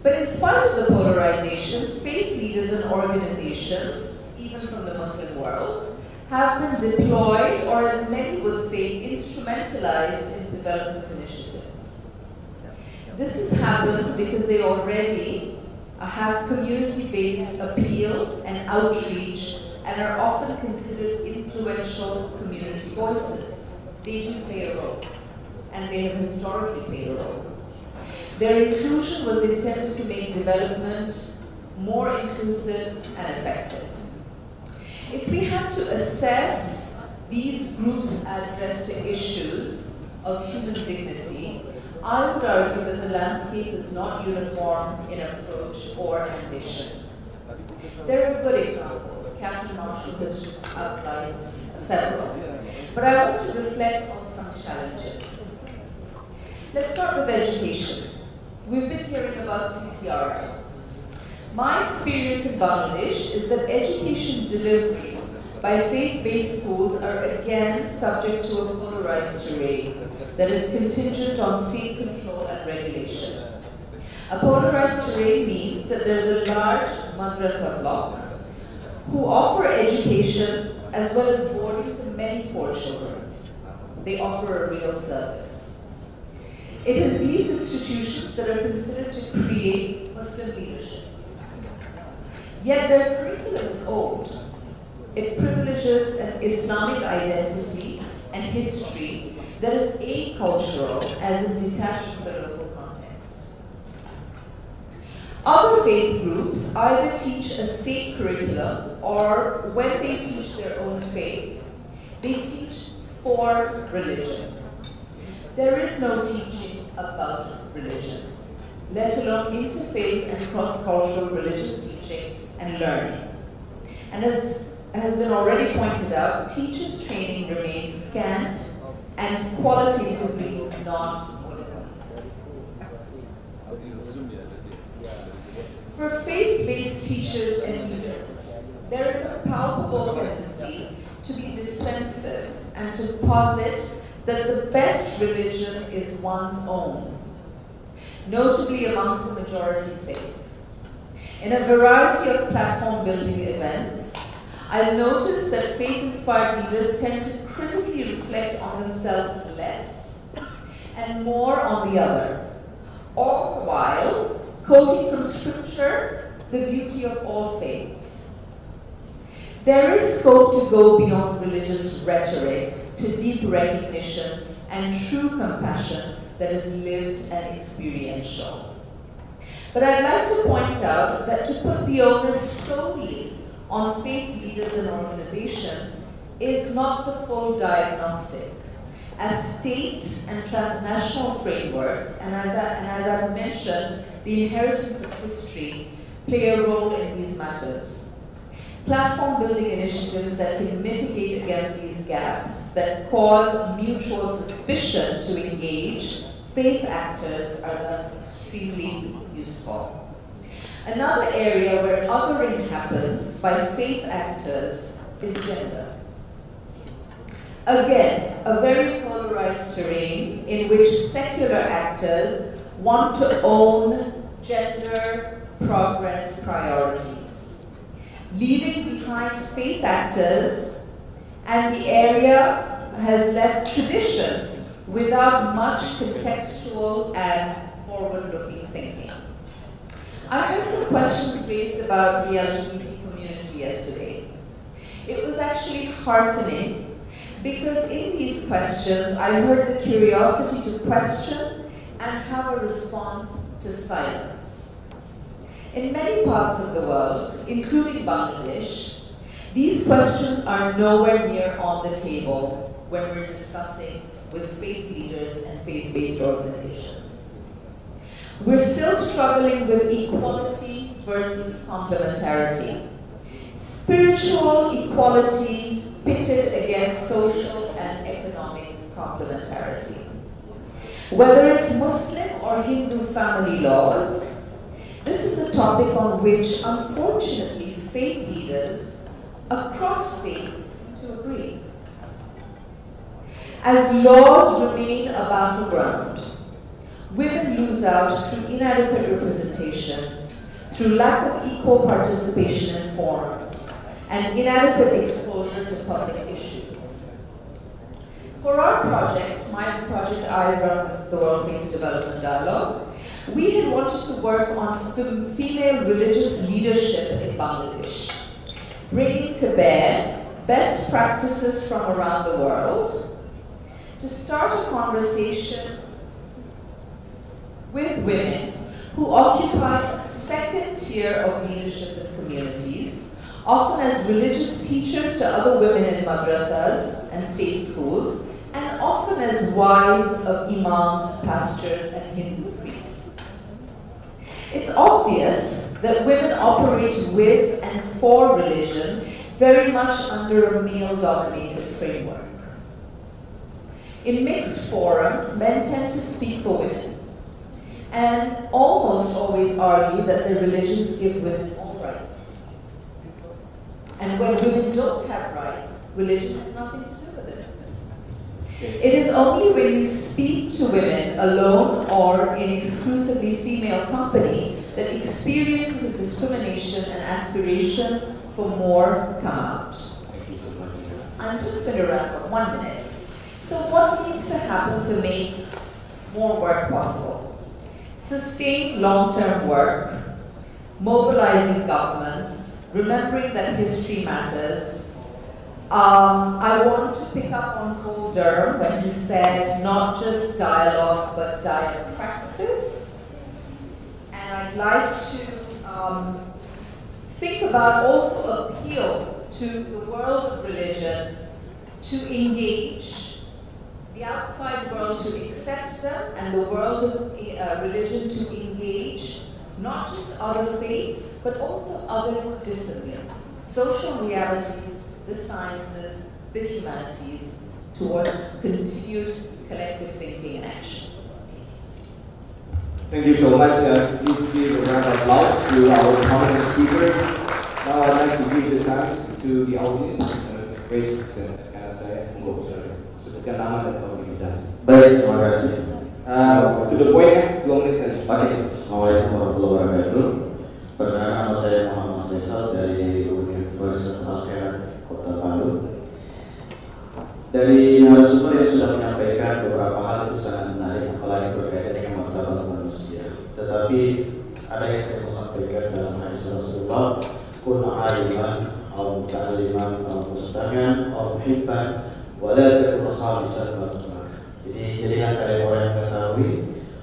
But in spite of the polarization, faith leaders and organizations, even from the Muslim world, have been deployed, or as many would say, instrumentalized in development initiatives. This has happened because they already have community-based appeal and outreach and are often considered influential community voices. They do play a role, and they have historically played a role. Their inclusion was intended to make development more inclusive and effective. If we had to assess these groups' address to issues of human dignity, I would argue that the landscape is not uniform in approach or ambition. There are good examples. Katherine Marshall has just outlined several. But I want to reflect on some challenges. Let's start with education. We've been hearing about CCRI. My experience in Bangladesh is that education delivery by faith-based schools are again subject to a polarized terrain that is contingent on state control and regulation. A polarized terrain means that there's a large madrasa block who offer education as well as boarding to many poor children. They offer a real service. It is these institutions that are considered to create Muslim leadership. Yet their curriculum is old. It privileges an Islamic identity and history that is acultural, as in detached from the local context. Other faith groups either teach a state curriculum, or when they teach their own faith, they teach for religion. There is no teaching about religion, let alone interfaith and cross-cultural religious teaching and learning. And as has been already pointed out, teachers' training remains scant and qualitatively non-Buddhism. For faith-based teachers and leaders, there is a palpable tendency to be defensive and to posit that the best religion is one's own, notably amongst the majority faith. In a variety of platform-building events, I've noticed that faith-inspired leaders tend to critically reflect on themselves less and more on the other, all the while quoting from Scripture the beauty of all faiths. There is scope to go beyond religious rhetoric to deep recognition and true compassion that is lived and experiential. But I'd like to point out that to put the onus solely on faith leaders and organizations is not the full diagnostic, as state and transnational frameworks, and as I've mentioned, the inheritance of history play a role in these matters. Platform building initiatives that can mitigate against these gaps, that cause mutual suspicion to engage faith actors, are thus extremely useful. Another area where othering happens by faith actors is gender. Again, a very polarized terrain in which secular actors want to own gender progress priorities, leaving behind faith actors, and the area has left tradition without much contextual and forward-looking thinking. I heard some questions raised about the LGBT community yesterday. It was actually heartening because in these questions I heard the curiosity to question and have a response to silence. In many parts of the world, including Bangladesh, these questions are nowhere near on the table when we're discussing with faith leaders and faith-based organizations. We're still struggling with equality versus complementarity. Spiritual equality pitted against social and economic complementarity. Whether it's Muslim or Hindu family laws, this is a topic on which, unfortunately, faith leaders across faith to agree. As laws remain a battleground, women lose out through inadequate representation, through lack of equal participation in forums, and inadequate exposure to public issues. For our project, my project I run with the World Faith Development Dialogue, we had wanted to work on female religious leadership in Bangladesh, bringing to bear best practices from around the world to start a conversation with women who occupy a second tier of leadership in communities, often as religious teachers to other women in madrasas and state schools, and often as wives of imams, pastors, and Hindu priests. It's obvious that women operate with and for religion very much under a male-dominated framework. In mixed forums, men tend to speak for women, and almost always argue that their religions give women all rights. And when women don't have rights, religion has nothing to do with it. It is only when you speak to women alone or in exclusively female company that experiences of discrimination and aspirations for more come out. I'm just going to wrap up 1 minute. So what needs to happen to make more work possible? Sustained long-term work, mobilizing governments, remembering that history matters. I want to pick up on Cole Durham when he said not just dialogue but dialogue practices. And I'd like to think about also appeal to the world of religion to engage, the outside world to accept them, and the world of religion to engage not just other faiths, but also other disciplines, social realities, the sciences, the humanities, towards continued collective thinking and action. Thank you so much. Please give a round of applause to our prominent speakers. Now I'd like to give the time to the audience. Raise karena saya sebutkan nama dan organisasi. Baik, terima kasih. To the point ya, 2 menit saja. Assalamualaikum warahmatullahi wabarakatuh. Perkenalkan, nama saya Muhammadiyah dari Universitas Al-Khairat Kota Palu. Dari narasumber yang sudah menyampaikan beberapa hal itu sangat menarik, apalagi berkaitan dengan martabat manusia. Tetapi ada yang saya mau sampaikan dalam hadis Rasulullah, kun aliman, aw muta'alliman, aw mustami'an, aw muhibban, wa la takun khamisan wa tulak. Jadi jadilah kalian orang yang mengetahui,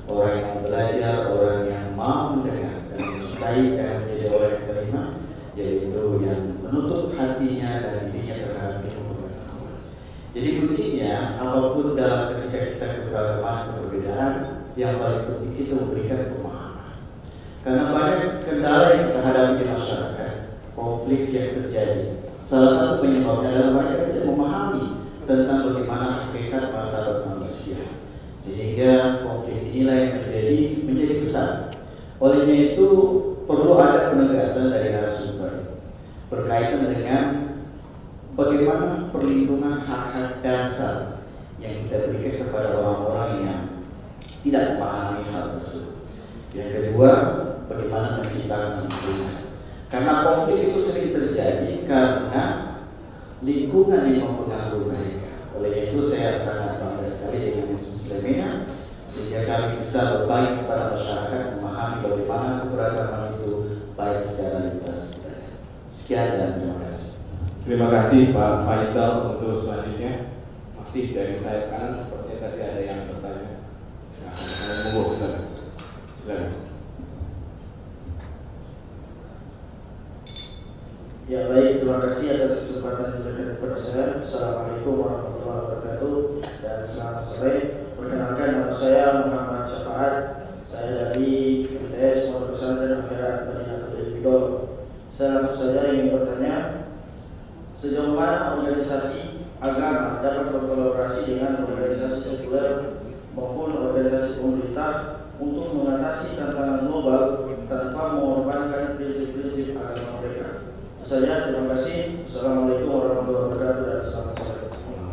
orang yang belajar, orang yang mau mendengar dan mencintai dan menjadi orang yang terima, yaitu yang menutup hatinya dan dirinya terhadap ilmu. Jadi kuncinya, apapun dalam ketika kita keberagaman, perbedaan, yang paling penting kita memberikan pemahaman. Karena banyak kendala yang kita hadapi di masyarakat, konflik yang terjadi. Salah satu penyebabnya adalah mereka tidak memahami tentang bagaimana hakikat martabat manusia, sehingga konflik inilah yang menjadi besar. Olehnya itu perlu ada penegasan dari narasumber berkaitan dengan bagaimana perlindungan hak-hak dasar yang kita berikan kepada orang-orang yang tidak memahami hal tersebut. Yang kedua, bagaimana menciptakan lingkungan. Karena konflik itu sering terjadi karena lingkungan yang mempengaruhi mereka. Oleh itu saya sangat bangga sekali dengan Institut Leimena, sehingga kami bisa berbagi kepada masyarakat memahami bagaimana keberagaman itu baik secara lintas budaya. Sekian dan terima kasih. Terima kasih Pak Faisal. Untuk selanjutnya masih dari sayap kanan sepertinya tadi ada yang bertanya. Monggo, silakan. Ya baik, terima kasih atas kesempatan yang diberikan kepada saya. Assalamualaikum warahmatullahi wabarakatuh dan selamat sore. Perkenalkan, nama saya Muhammadiyah. Saya dari UTS Pesantren Abdul. Saya langsung saja ingin bertanya, sejauh mana organisasi agama dapat berkolaborasi dengan organisasi sekuler maupun organisasi pemerintah untuk mengatasi tantangan global tanpa mengorbankan prinsip-prinsip agama mereka. Saya terima kasih. Assalamualaikum warahmatullahi wabarakatuh dan selamat sore.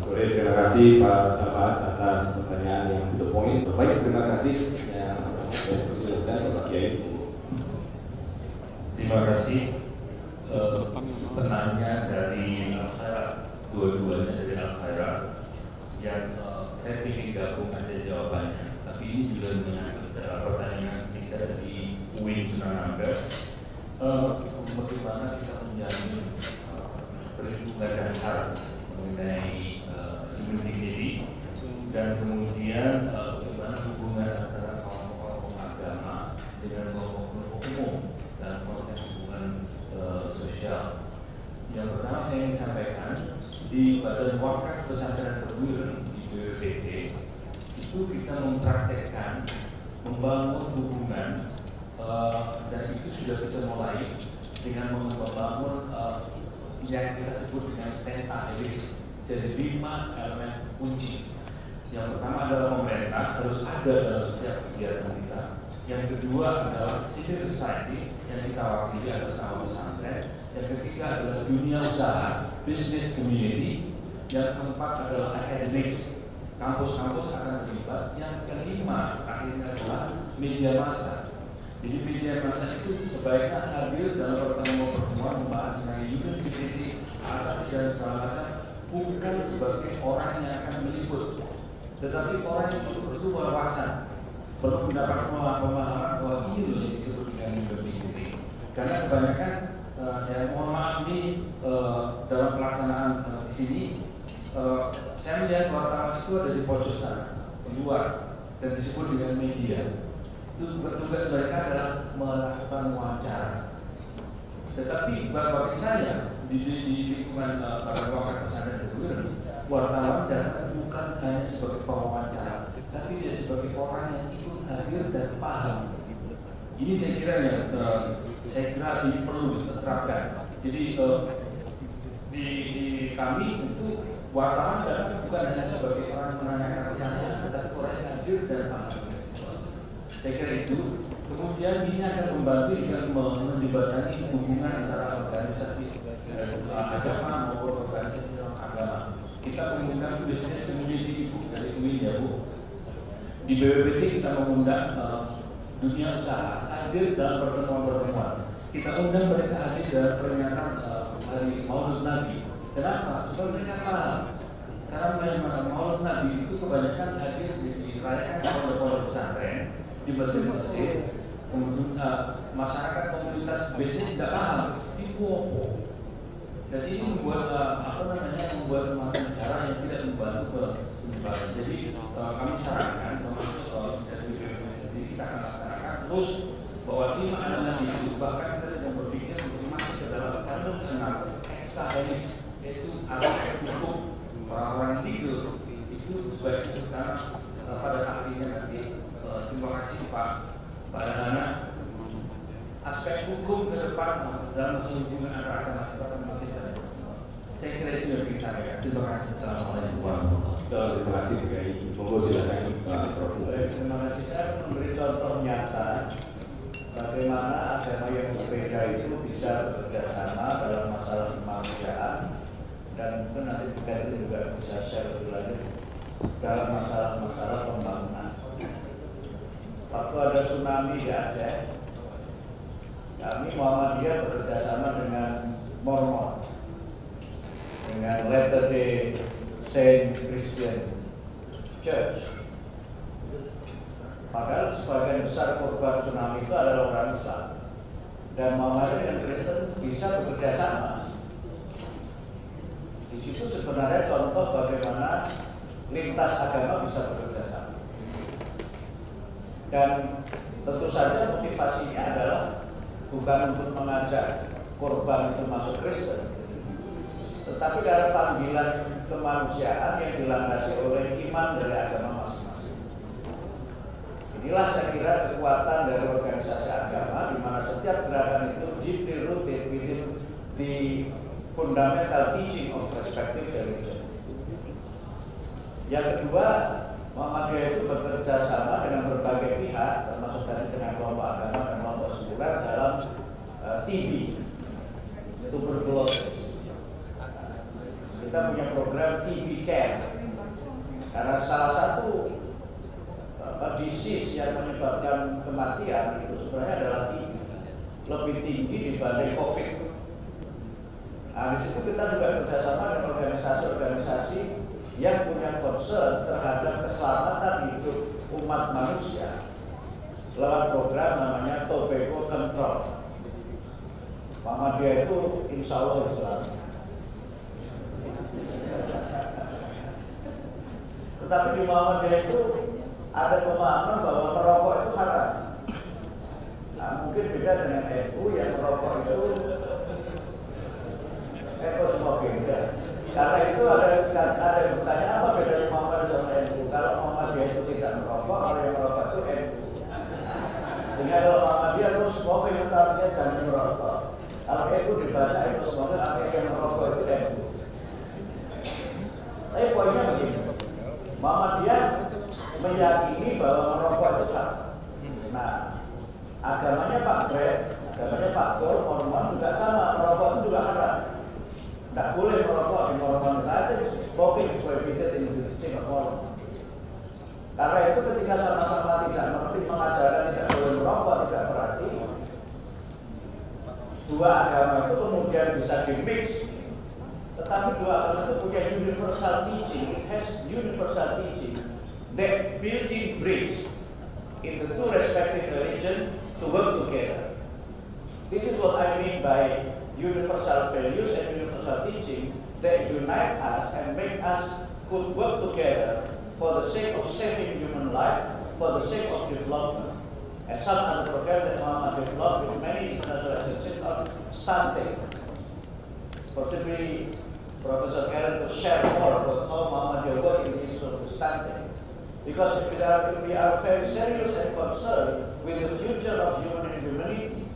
Sore, terima kasih Pak Sahabat atas pertanyaan yang to the point. Baik, terima kasih yang saya persilakan Pak Kiai. Terima kasih. Penanya dari Al-Khairat, dua-duanya dari Al-Khairat, yang saya ingin gabung aja jawabannya. Tapi ini juga menyangkut pertanyaan kita di UIN Sunan Ampel. Bagaimana kita menjamin perlindungan dasar mengenai human dignity, dan kemudian bagaimana hubungan antara kelompok-kelompok agama dengan kelompok-kelompok umum dan konteks hubungan sosial. Yang pertama saya ingin sampaikan, di Badan Waqf Pesantren Tebuireng di BWPT itu kita mempraktekkan membangun hubungan, dan itu sudah kita mulai dengan membangun yang kita sebut dengan pentahelix. Jadi 5 elemen kunci. Yang pertama adalah pemerintah, harus ada dalam setiap kegiatan kita. Yang kedua adalah civil society yang kita wakili atas nama pesantren. Yang ketiga adalah dunia usaha, business community. Yang keempat adalah academics, kampus-kampus akan terlibat. Yang kelima akhirnya adalah media massa. Jadi media massa itu sebaiknya hadir dalam pertemuan membahas mengenai human dignity, asasi dan segala macam, bukan sebagai orang yang akan meliput, tetapi orang yang betul-betul wawasan, perlu mendapat pemahaman bahwa ini yang disebut dengan human dignity. Karena kebanyakan ya mohon maaf ini dalam pelaksanaan di sini saya melihat wartawan itu ada di pojok sana, keluar, dan disebut dengan media. Itu tugas mereka adalah melakukan wawancara. Tetapi bagi saya di lingkungan para Waqf Pesantren Tebuireng, wartawan datang bukan hanya sebagai pewawancara, tapi dia sebagai orang yang ikut hadir dan paham. Ini saya kira ini perlu diterapkan. Jadi di kami itu wartawan datang bukan hanya sebagai orang menanyakan pertanyaan, tetapi orang yang hadir dan paham. Saya kira itu. Kemudian ini akan membantu dengan menjembatani hubungan antara organisasi agama maupun organisasi non-agama. Kita mengundang bisnis community ibu dari UIN ya Bu. Di BWPT kita mengundang dunia usaha hadir dalam pertemuan-pertemuan. Kita undang mereka hadir dalam peringatan hari Maulid Nabi. Kenapa? Supaya mereka paham. Karena Maulid Nabi itu kebanyakan hadir dirayakan oleh pondok pesantren di masjid-masjid, kemudian masyarakat komunitas bisnis tidak paham itu apa. Dan ini membuat membuat semacam cara yang tidak membantu penyebaran. Jadi kami sarankan termasuk dari BWPT kita akan laksanakan terus bahwa 5 elemen itu, bahkan kita sedang berpikir untuk masuk ke dalam elemen keenam hexahelix, yaitu aspek hukum orang-orang legal itu sebaiknya karena pada akhirnya nanti. Terima kasih Pak Dana. dalam hubungan antara agama atau tidak. Saya kira itu yang bisa saya. Terima kasih. Assalamualaikum warahmatullahi wabarakatuh. Terima kasih Kiai. Monggo silakan Pak Prof. Terima kasih. Saya memberi contoh nyata bagaimana agama yang berbeda itu bisa bekerja sama dalam masalah kemanusiaan, dan mungkin nanti kita juga bisa share lebih lanjut dalam masalah-masalah pembangunan. Waktu ada tsunami di Aceh, kami Muhammadiyah bekerja sama dengan Mormon, dengan Latter-day Saint Christian Church. Padahal sebagian besar korban tsunami itu adalah orang Islam, dan Muhammadiyah dan Kristen bisa bekerja sama. Di situ sebenarnya contoh bagaimana lintas agama bisa bekerja sama. Dan tentu saja motivasinya adalah bukan untuk mengajak korban itu masuk Kristen, tetapi karena panggilan kemanusiaan yang dilandasi oleh iman dari agama masing-masing. Inilah saya kira kekuatan dari organisasi agama, di mana setiap gerakan itu deeply rooted within the fundamental teaching of respective religion. Yang kedua, Muhammadiyah itu bekerja sama dengan berbagai pihak, termasuk tadi dengan kelompok agama dan kelompok sekuler dalam TB, tuberkulosis. Kita punya program TB Care, karena salah satu disease yang menyebabkan kematian itu sebenarnya adalah TB, lebih tinggi dibanding COVID. Nah, di situ kita juga bekerjasama dengan organisasi-organisasi yang punya concern terhadap keselamatan hidup umat manusia lewat program namanya Tobacco Control. Muhammadiyah itu insya Allah Islam. Tetapi di Muhammadiyah itu ada pemahaman bahwa merokok itu haram. Nah, mungkin beda dengan NU yang merokok itu smoking. Karena itu ada yang bertanya apa beda Muhammadiyah sama NU. Kalau Muhammadiyah itu tidak merokok, kalau yang merokok itu NU. Dengan kalau Muhammadiyah itu smoking itu artinya jangan merokok. Kalau NU dibaca itu smoking artinya yang merokok itu NU. Tapi poinnya begini, Muhammadiyah meyakini bahwa merokok itu haram. Nah, agamanya Pak Brad, agamanya Pak Gol, Mormon juga sama, merokok itu juga haram. Tidak boleh merokok di Mormon United, smoking is prohibited in the state of Mormon. Karena itu ketika sama-sama tidak mengerti pengajaran tidak boleh merokok, tidak berarti dua agama itu kemudian bisa di-mix. Tetapi dua agama itu punya universal teaching, it has universal teaching that building bridge in the two respective religions to work together. This is what I mean by universal values and universal teaching that unite us and make us could work together for the sake of saving human life, for the sake of development. And some other program that Muhammad developed with many international institutions on stunting. Possibly Professor Karen to share more about how Muhammad work in the issue of stunting. Because we are very serious and concerned with the future of humanity.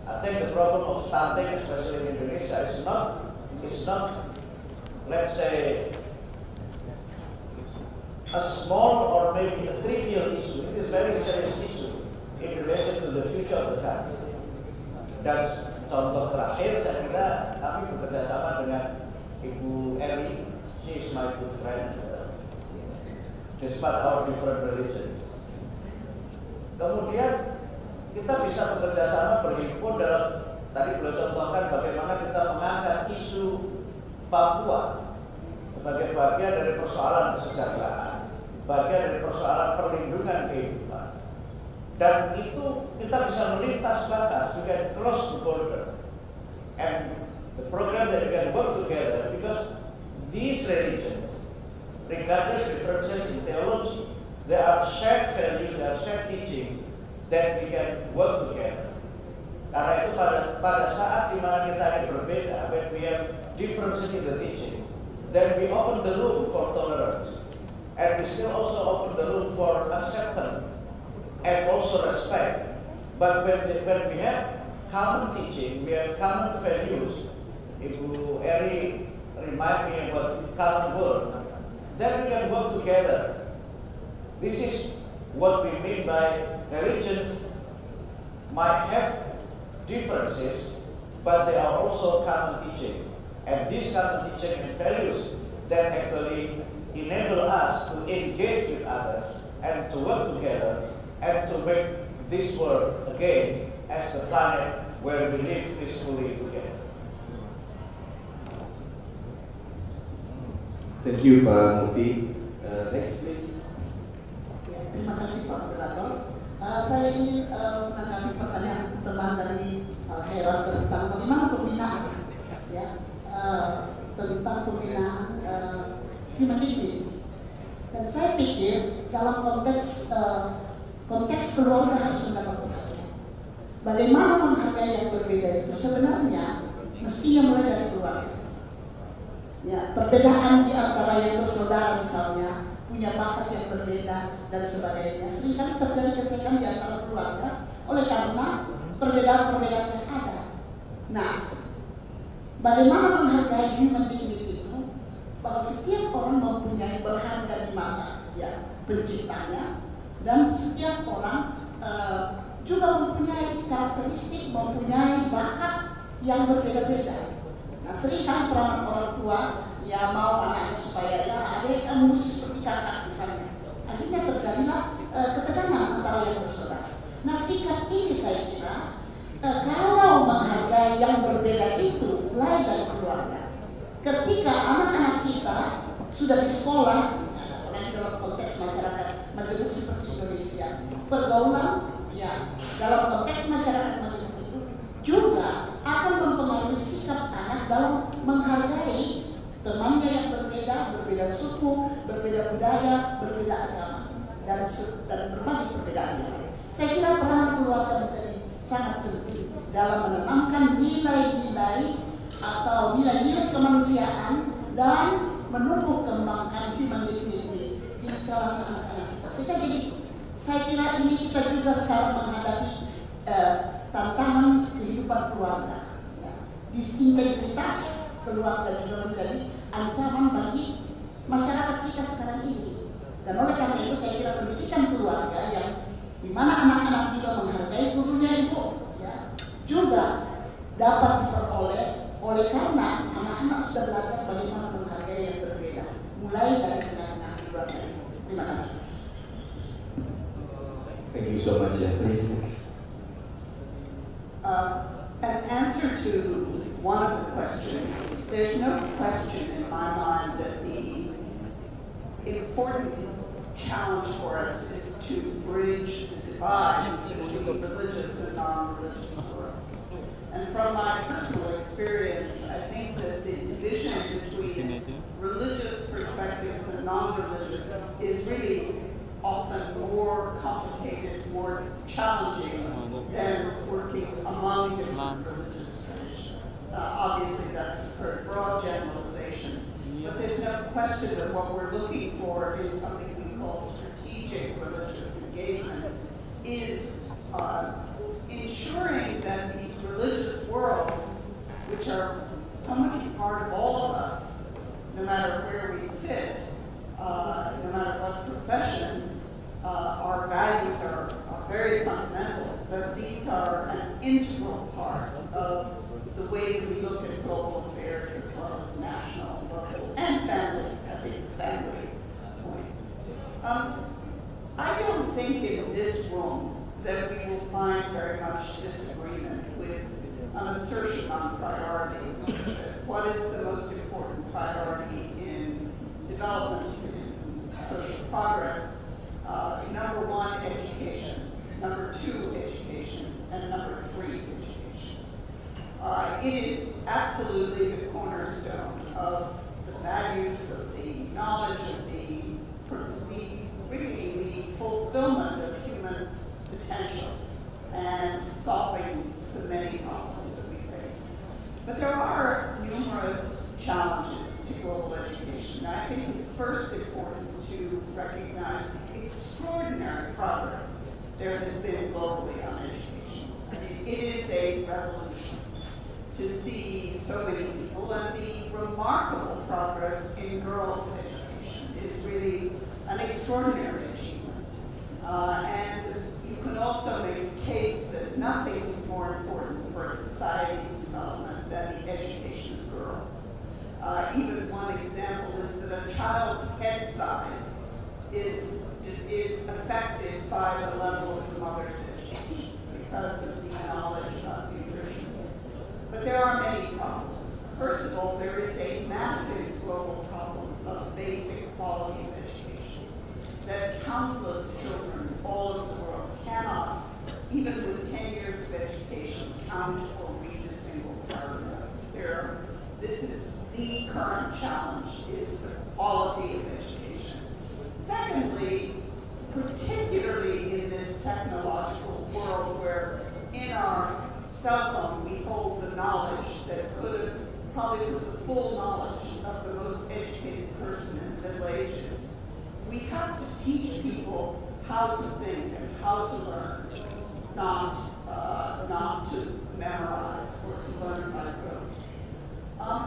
I think the problem of stunting, especially in Indonesia, is not, let's say, a small or maybe a trivial issue. It is a very serious issue in relation to the future of the country. Dan contoh terakhir, saya kira kami bekerja sama dengan Ibu Eri, she is my good friend, despite our different religions. Kemudian kita bisa bekerja sama berhimpun dalam, tadi beliau contohkan bagaimana kita mengangkat isu Papua sebagai bagian dari persoalan kesejahteraan, bagian dari persoalan perlindungan kehidupan. Dan itu kita bisa melintas batas, we can cross the border. And the program that we can work together, because these religions, regardless differences in theology, there are shared values, there are shared teaching that we can work together. Karena itu pada saat di mana kita ini berbeda, when we have differences in the teaching, then we open the room for tolerance, and we still also open the room for acceptance and also respect. But when we have common teaching, we have common values. If you Eri remind me about common goal, then we can work together. This is what we mean by religion might have differences, but they are also common teaching. And these common teaching and values that actually enable us to engage with others and to work together and to make this world again as the planet where we live peacefully together. Thank you, Pak Mufti. Next, please. Ya, terima kasih Pak Moderator. Saya ingin menanggapi pertanyaan teman dari Herat tentang bagaimana pembinaan, ya, tentang pembinaan humanity. Dan saya pikir dalam konteks keluarga harus mendapat perhatian. Bagaimana menghargai yang berbeda itu sebenarnya mestinya mulai dari keluarga. Ya, perbedaan di antara yang bersaudara misalnya punya bakat yang berbeda dan sebagainya. Seringkali terjadi gesekan di antara keluarga oleh karena perbedaan-perbedaan yang ada. Nah, bagaimana menghargai human dignity itu? Bahwa setiap orang mempunyai berharga di mata ya penciptanya, dan setiap orang juga mempunyai karakteristik, mempunyai bakat yang berbeda-beda. Nah, seringkali peranan orang tua ya mau anaknya supaya ya adik kamu mesti seperti kakak misalnya. Akhirnya terjadilah ketegangan antara yang bersaudara. Nah, sikap ini saya kira kalau menghargai yang berbeda itu mulai dari keluarga. Ketika anak-anak kita sudah di sekolah, apalagi dalam konteks masyarakat majemuk seperti Indonesia, pergaulan ya dalam konteks masyarakat majemuk itu juga akan mempengaruhi sikap anak dalam menghargai temannya yang berbeda, berbeda suku, berbeda budaya, berbeda agama, dan berbagai perbedaan yang lain. Saya kira peran keluarga menjadi sangat penting dalam menanamkan nilai-nilai atau nilai-nilai kemanusiaan dan menumbuh kembangkan human dignity di kalangan anak-anak kita. Sehingga jadi saya kira ini kita juga sekarang menghadapi tantangan kehidupan keluarga. Ya. Disintegritas keluarga juga menjadi ancaman bagi masyarakat kita sekarang ini. Dan oleh karena itu saya kira pendidikan keluarga yang di mana anak-anak juga menghargai gurunya ibu, ya, juga dapat diperoleh oleh karena anak-anak sudah belajar bagaimana menghargai yang berbeda, mulai dari tengah-tengah keluarga ini. Terima kasih. Thank you so much. Please next. An answer to one of the questions, there's no question in my mind that the important challenge for us is to bridge the divides between religious and non-religious worlds. And from my personal experience, I think that the division between religious perspectives and non-religious is really often more complicated, more challenging than working among different religious traditions. Obviously, that's a very broad generalization, but there's no question that what we're looking for in something we call strategic religious engagement is ensuring that these religious worlds, which are so much a part of all of us, no matter where we sit, no matter what profession, our values are very fundamental, that these are an integral part of the way that we look at global affairs as well as national, local, and family. I think the family point. I don't think in this room that we will find very much disagreement with an assertion on priorities. What is the most important priority in development, in social progress? Number one, education. Number two, education. And number three, education. It is absolutely the cornerstone of the values, of the knowledge, of the fulfillment of human potential and solving the many problems that we face. But there are numerous challenges to global education. I think it's first important to recognize the extraordinary progress there has been globally on education. I mean, is a revolution to see so many people, and the remarkable progress in girls' education is really an extraordinary achievement. And you can also make a case that nothing is more important for society's development than the education of girls. Even one example is that a child's head size is affected by the level of the mother's education because of the knowledge of nutrition. But there are many problems. First of all, there is a massive global problem of basic quality of education that countless children all over the world cannot, even with 10 years of education, count or read a single paragraph. This is the current challenge, is the quality of education. Secondly, particularly in this technological world where in our cell phone we hold the knowledge that could have probably was the full knowledge of the most educated person in the Middle Ages, we have to teach people how to think and how to learn, not to memorize or to learn by rote.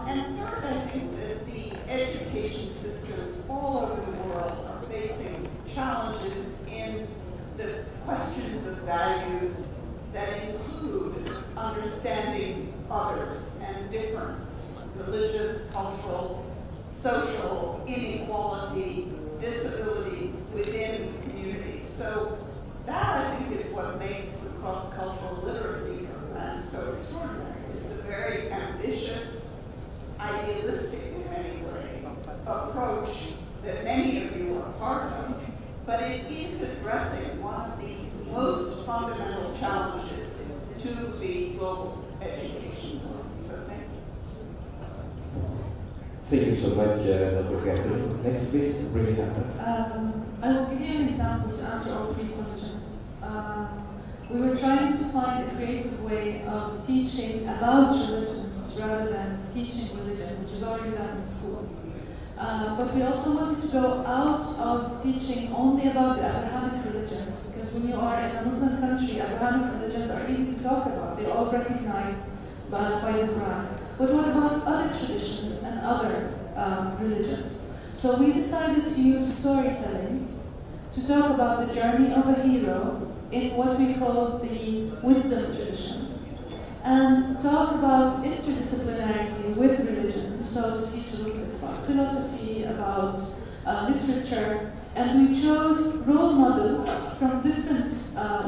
And third, I think that the education systems all over the world are facing challenges in the questions of values that include understanding others and difference, religious, cultural, social, inequality, disabilities within communities. So that, I think, is what makes the cross-cultural literacy program so extraordinary. It's a very ambitious, idealistic in many ways, approach that many of you are part of, but it is addressing one of these most fundamental challenges to the global education world. So thank you. Thank you so much, Dr. Katherine. Next, please, bring it up. I will give you an example to answer all three questions. We were trying to find a creative way of teaching about religions rather than teaching religion, which is already done in schools. But we also wanted to go out of teaching only about the Abrahamic religions, because when you are in a Muslim country, Abrahamic religions are easy to talk about. They're all recognized by the Quran. But what about other traditions and other religions? So we decided to use storytelling to talk about the journey of a hero in what we call the wisdom traditions, and talk about interdisciplinarity with religion, so to teach a little bit about philosophy, about literature, and we chose role models from different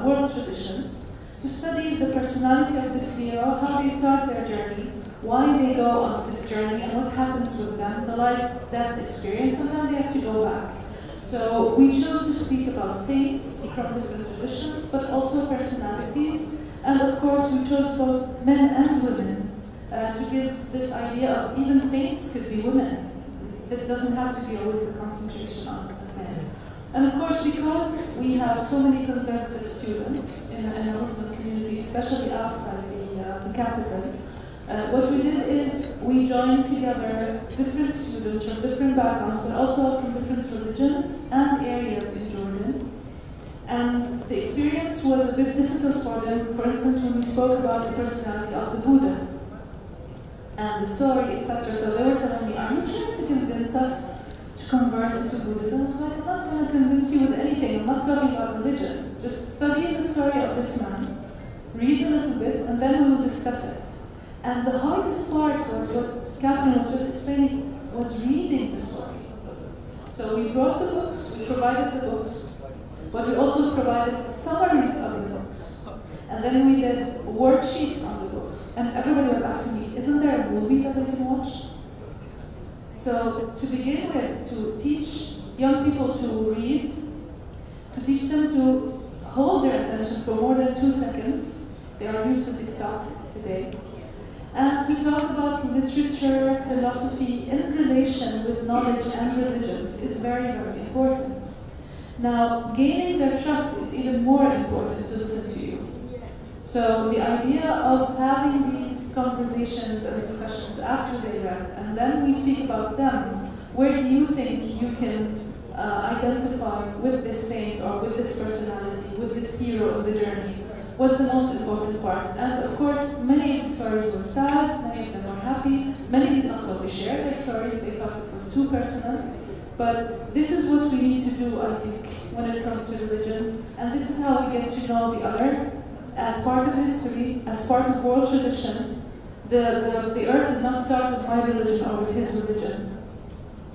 world traditions to study the personality of this hero, how they start their journey, why they go on this journey, and what happens with them, the life-death experience, and then they have to go back. So we chose to speak about saints from different traditions, but also personalities. And of course, we chose both men and women to give this idea of even saints could be women. It doesn't have to be always the concentration on men. And of course, because we have so many conservative students in a Muslim community, especially outside the capital, what we did is we joined together different students from different backgrounds, but also from different religions and areas in Jordan. And the experience was a bit difficult for them. For instance, when we spoke about the personality of the Buddha and the story, etc. So they were telling me, "Are you trying to convince us to convert into Buddhism?" I was like, "I'm not going to convince you with anything. I'm not talking about religion. Just study the story of this man, read a little bit, and then we will discuss it." And the hardest part was what Katherine was just explaining, was reading the stories. So we brought the books, we provided the books, but we also provided summaries of the books. And then we did worksheets on the books. And everybody was asking me, "Isn't there a movie that I can watch?" So to begin with, to teach young people to read, to teach them to hold their attention for more than 2 seconds, they are used to TikTok today, and to talk about literature, philosophy in relation with knowledge and religions is very, very important. Now, gaining their trust is even more important to listen to you. So the idea of having these conversations and discussions after they read, and then we speak about them, where do you think you can identify with this saint or with this personality, with this hero of the journey? was the most important part. And of course, many of the stories were sad, many of them were happy, many did not want to share their stories, they thought it was too personal. But this is what we need to do, I think, when it comes to religions, and this is how we get to know the other as part of history, as part of world tradition. The earth did not start with my religion or with his religion.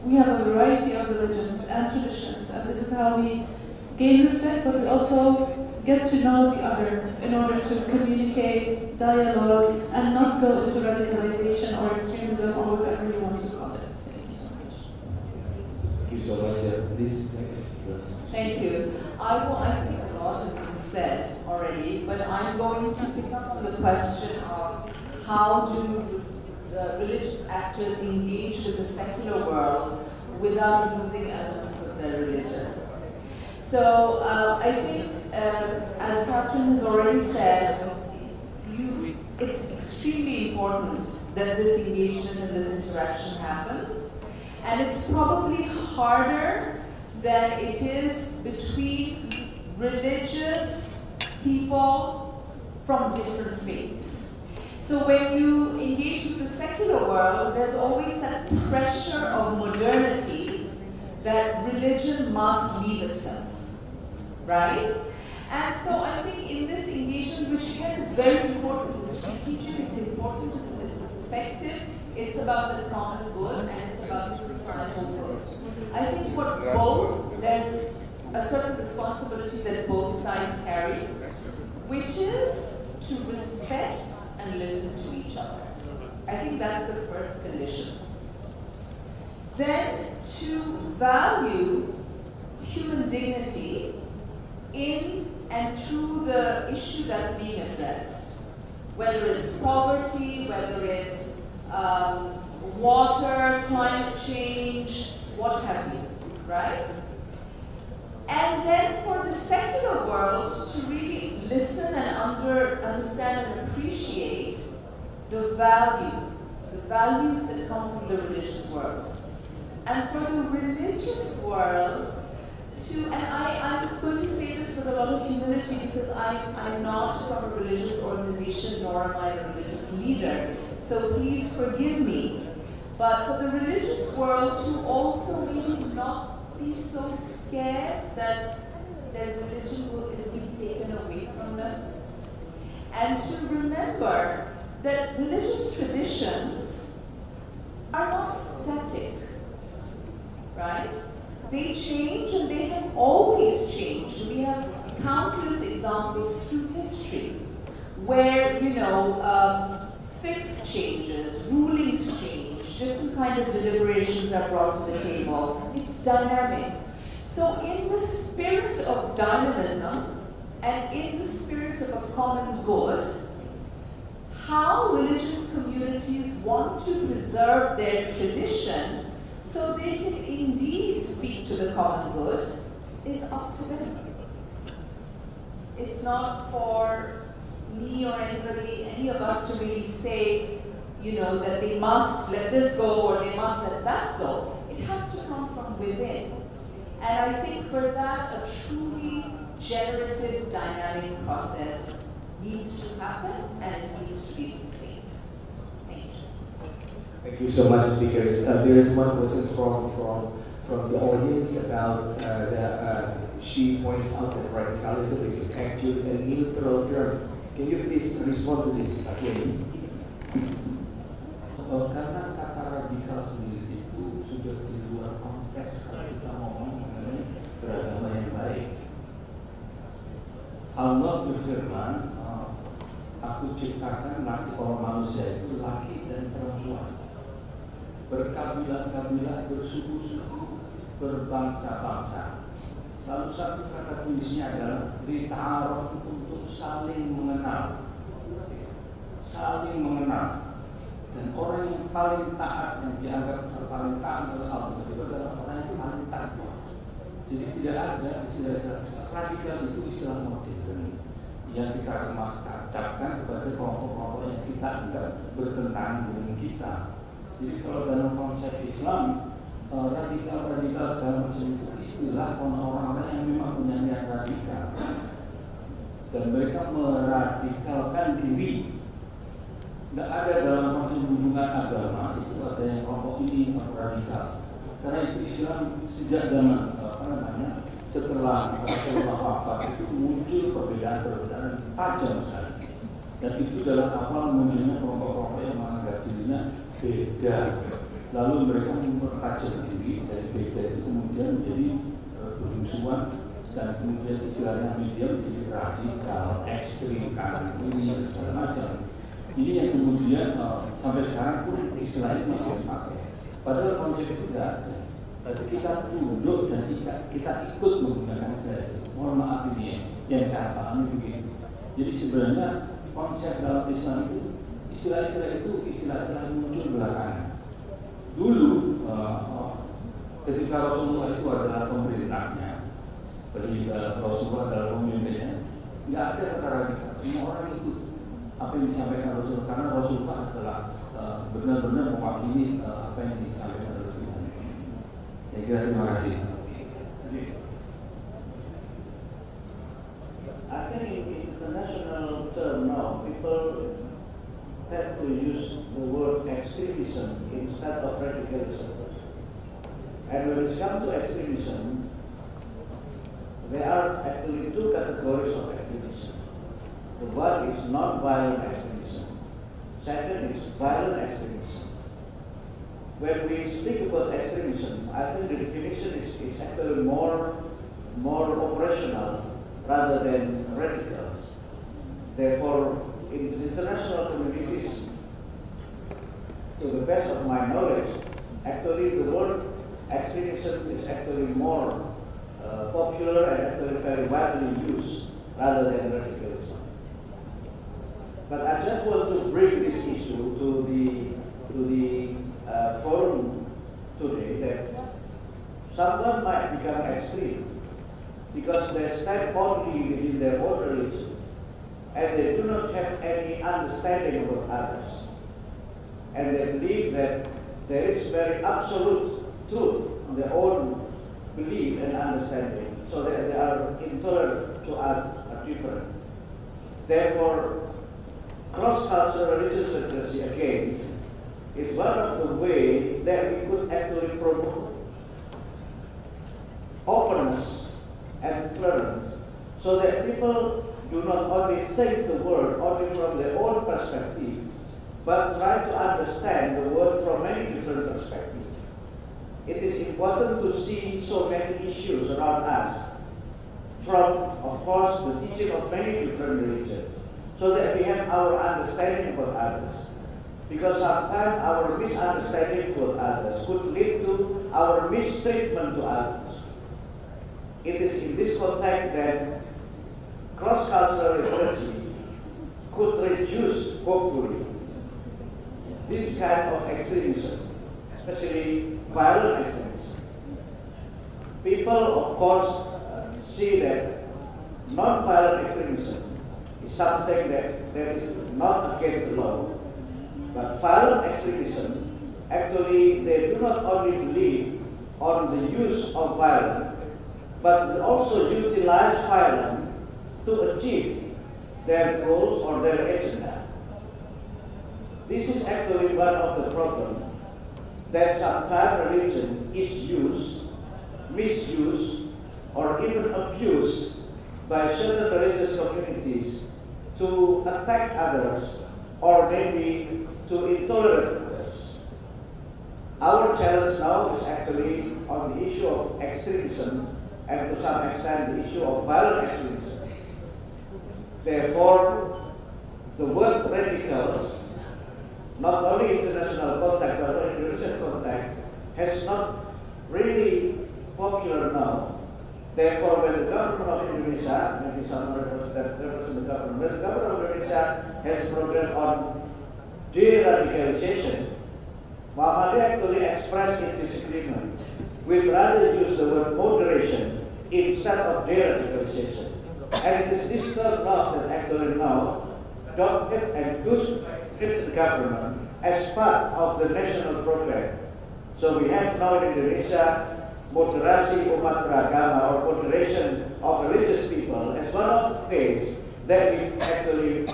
We have a variety of religions and traditions, and this is how we gain respect, but we also get to know the other in order to communicate, dialogue, and not go into radicalization or extremism or whatever you want to call it. Thank you so much. Thank you so much. Please, next. Thank you. I think a lot has been said already, but I'm going to pick up on the question of how do religious actors engage with the secular world without losing elements of their religion. So I think, as Katherine has already said, it's extremely important that this engagement and this interaction happens. And it's probably harder than it is between religious people from different faiths. So when you engage with the secular world, there's always that pressure of modernity that religion must leave itself, right? And so I think in this engagement, which again is very important, it's strategic, it's important, it's effective, it's about the common good and it's about the societal good. I think what both, there's a certain responsibility that both sides carry, which is to respect and listen to each other. I think that's the first condition. Then to value human dignity in and through the issue that's being addressed, whether it's poverty, whether it's water, climate change, what have you, right? And then for the secular world to really listen and understand and appreciate the values that come from the religious world. And for the religious world to, and I'm going to say this with a lot of humility because I'm not from a religious organization nor am I a religious leader, so please forgive me. But for the religious world to also maybe not be so scared that their religion is being taken away from them. And to remember that religious traditions are not static, right? They change and they have always changed. We have countless examples through history where, you know, fiqh changes, rulings change, different kind of deliberations are brought to the table. It's dynamic. So in the spirit of dynamism and in the spirit of a common good, how religious communities want to preserve their tradition so they can indeed speak to the common good is up to them. It's not for me or anybody, any of us to really say, you know, that they must let this go or they must let that go. It has to come from within. And I think for that, a truly generative, dynamic process needs to happen and it needs to be sustained. Thank you. Thank you so much, speakers. There is one question from the audience about she points out that radicalism is actually a neutral term. Can you please respond to this again? Karena kata radikal sendiri itu sudah di luar konteks kalau kita ngomong mengenai beragama yang baik. Allah berfirman, aku ciptakan laki orang manusia itu laki dan perempuan, berkabilah-kabilah, bersuku-suku, berbangsa-bangsa. Lalu satu kata kuncinya adalah lita'aruf, untuk saling mengenal. Saling mengenal. Dan orang yang paling taat, yang dianggap paling taat oleh Allah itu adalah orang yang paling takwa. Jadi tidak ada istilah radikal itu istilah modern yang kita ucapkan kepada kelompok-kelompok yang kita anggap bertentangan dengan kita. Jadi kalau dalam konsep Islam, radikal segala macam itu istilah orang-orang yang memang punya niat radikal. dan mereka meradikalkan diri. Tidak ada dalam konteks hubungan agama itu ada yang kelompok ini radikal. Karena itu Islam sejak zaman setelah Waqf itu muncul perbedaan-perbedaan tajam sekali. Dan itu dalam awal munculnya kelompok-kelompok yang menganggap dirinya beda. Lalu mereka mempertajam diri dari beda itu kemudian menjadi bermusuhan dan kemudian istilahnya media menjadi radikal, ekstrim, kanan kiri dan segala macam. Ini yang kemudian sampai sekarang pun istilahnya masih dipakai. Padahal konsep itu tidak ada. Tapi kita tunduk dan kita ikut menggunakan istilah itu. Mohon maaf ini yang saya pahami begitu. Jadi sebenarnya konsep dalam Islam itu istilah-istilah itu istilah-istilah yang muncul belakangan. Dulu ketika Rasulullah itu adalah pemerintahnya, Rasulullah adalah pemimpinnya, nggak ada kata radikal. Semua orang ikut apa yang disampaikan Rasul, karena Rasulullah adalah benar-benar mewakili apa yang disampaikan Rasulullah. Ya kira terima kasih. I think in international term now, people tend to use the word extremism instead of radicalism. And when it comes to extremism, there are actually two categories of extremism. The one is non-violent extremism. Second is violent extremism. When we speak about extremism, I think the definition is actually more operational rather than radical. Therefore, in the international communities, to the best of my knowledge, actually the word extremism is actually more popular and actually very widely used rather than radicalism. But I just want to bring this issue to the forum today, that someone might become extreme because they stand only within their own religion and they do not have any understanding about others, and they believe that there is very absolute truth on their own belief and understanding, so that they are intolerant to others, are different. Therefore, cross-cultural religious literacy again is one of the ways that we could actually promote openness and tolerance, so that people do not only think the world only from their own perspective, but try to understand the world from many different perspectives. It is important to see so many issues around us from, of course, the teaching of many different religions, so that we have our understanding about others. Because sometimes our misunderstanding toward others could lead to our mistreatment to others. It is in this context that cross-cultural literacy could reduce, hopefully, this kind of extremism, especially violent extremism. People, of course, see that non-violent extremism is something that is not against the law. But violent extremism, actually, they do not only believe on the use of violence, but they also utilize violence to achieve their goals or their agenda. This is actually one of the problems, that sometimes religion is used, misused, or even abused by certain religious communities to attack others, or maybe to intolerate others. Our challenge now is actually on the issue of extremism, and to some extent the issue of violent extremism. Therefore, the word radicals, not only international contact but also Indonesian contact, has not really popular now. Therefore, when the government of Indonesia, maybe some represent the government, when the government of Indonesia has a program on de-radicalization, Muhammadiyah actually expressed its disagreement. We'd rather use the word moderation instead of de-radicalization. And it is this third law that actually now adopted and pushed the government as part of the national program. So we have now in Indonesia Literasi umat beragama, or moderation of religious people, as one of the ways that we actually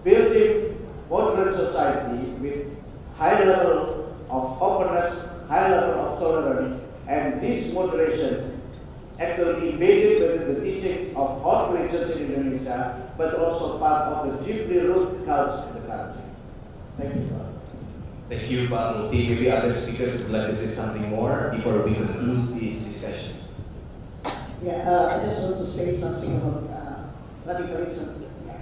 building modern society with high level of openness, high level of tolerance, and this moderation actually embedded within the teaching of all religions in Indonesia, but also part of the deeply rooted culture in the country. Thank you, Pak. Thank you, Pak Muti. Maybe other speakers would like to say something more before we conclude this discussion. Yeah, I just want to say something about radicalism. Ya.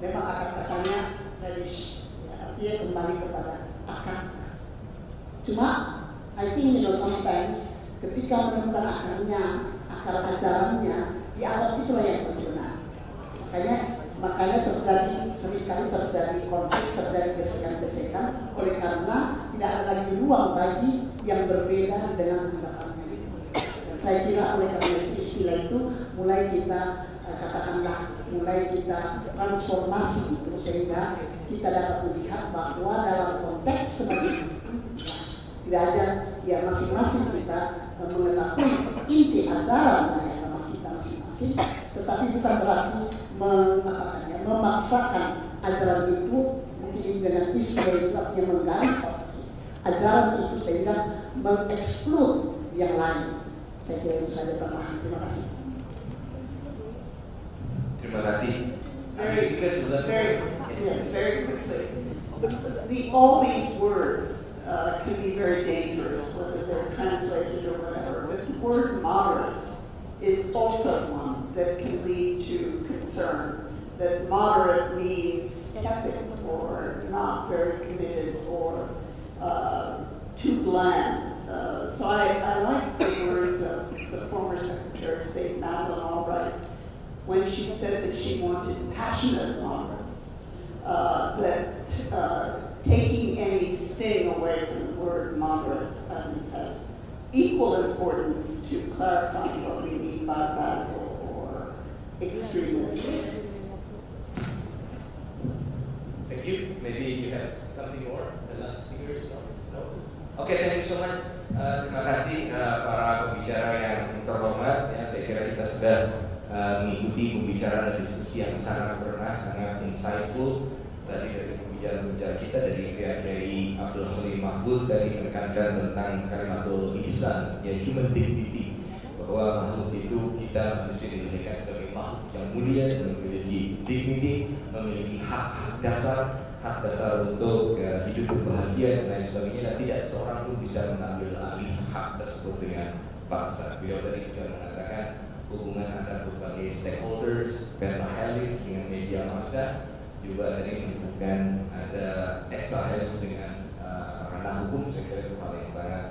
Memang akar-akarnya dari artinya kembali kepada akar. Cuma, I think sometimes ketika menemukan akarnya, akar ajarannya, dianggap itulah yang benar. Makanya seringkali terjadi konflik, terjadi gesekan-gesekan oleh karena tidak ada lagi ruang bagi yang berbeda dengan anggapannya itu. Dan saya kira oleh karena itu istilah itu mulai kita mulai kita transformasi itu sehingga kita dapat melihat bahwa dalam konteks seperti itu tidak ada ya masing-masing kita mengetahui inti ajaran dari agama kita masing-masing, tetapi bukan berarti memaksakan ajaran itu mungkin dengan istilah itu artinya menggaris ajaran itu sehingga mengeksklud yang lain. Saya kira itu saja tambahan. Terima kasih. Terima kasih. Very quickly. All these words can be very dangerous, whether they're translated or whatever. But the word moderate is also one that can lead to concern. That moderate means tepid or not very committed or too bland. So I like the words of the former Secretary of State, Madeleine Albright, when she said that she wanted passionate moderates, that taking any sting away from the word moderate, I think has equal importance to clarifying what we mean by radical or extremist. Thank you. Maybe you have something more. The last speakers? No. Okay, thank you so much. Terima kasih para pembicara yang terhormat. Ya, saya kira kita sudah mengikuti pembicaraan dan diskusi yang sangat bernas, sangat insightful. Tadi dari pembicara kita dari Kiai Abdul Halim Mahfudz tadi menekankan tentang kalimatul ihsan, ya human dignity, bahwa makhluk itu kita manusia dilahirkan sebagai makhluk yang mulia dan memiliki dignity, memiliki hak dasar untuk hidup berbahagia dan lain sebagainya, dan tidak seorang pun bisa mengambil alih hak tersebut dengan paksa. Beliau tadi juga mengatakan hubungan antara berbagai stakeholders, Halis dengan media massa, juga tadi menyebutkan ada Halis dengan ranah hukum. Saya kira itu hal yang sangat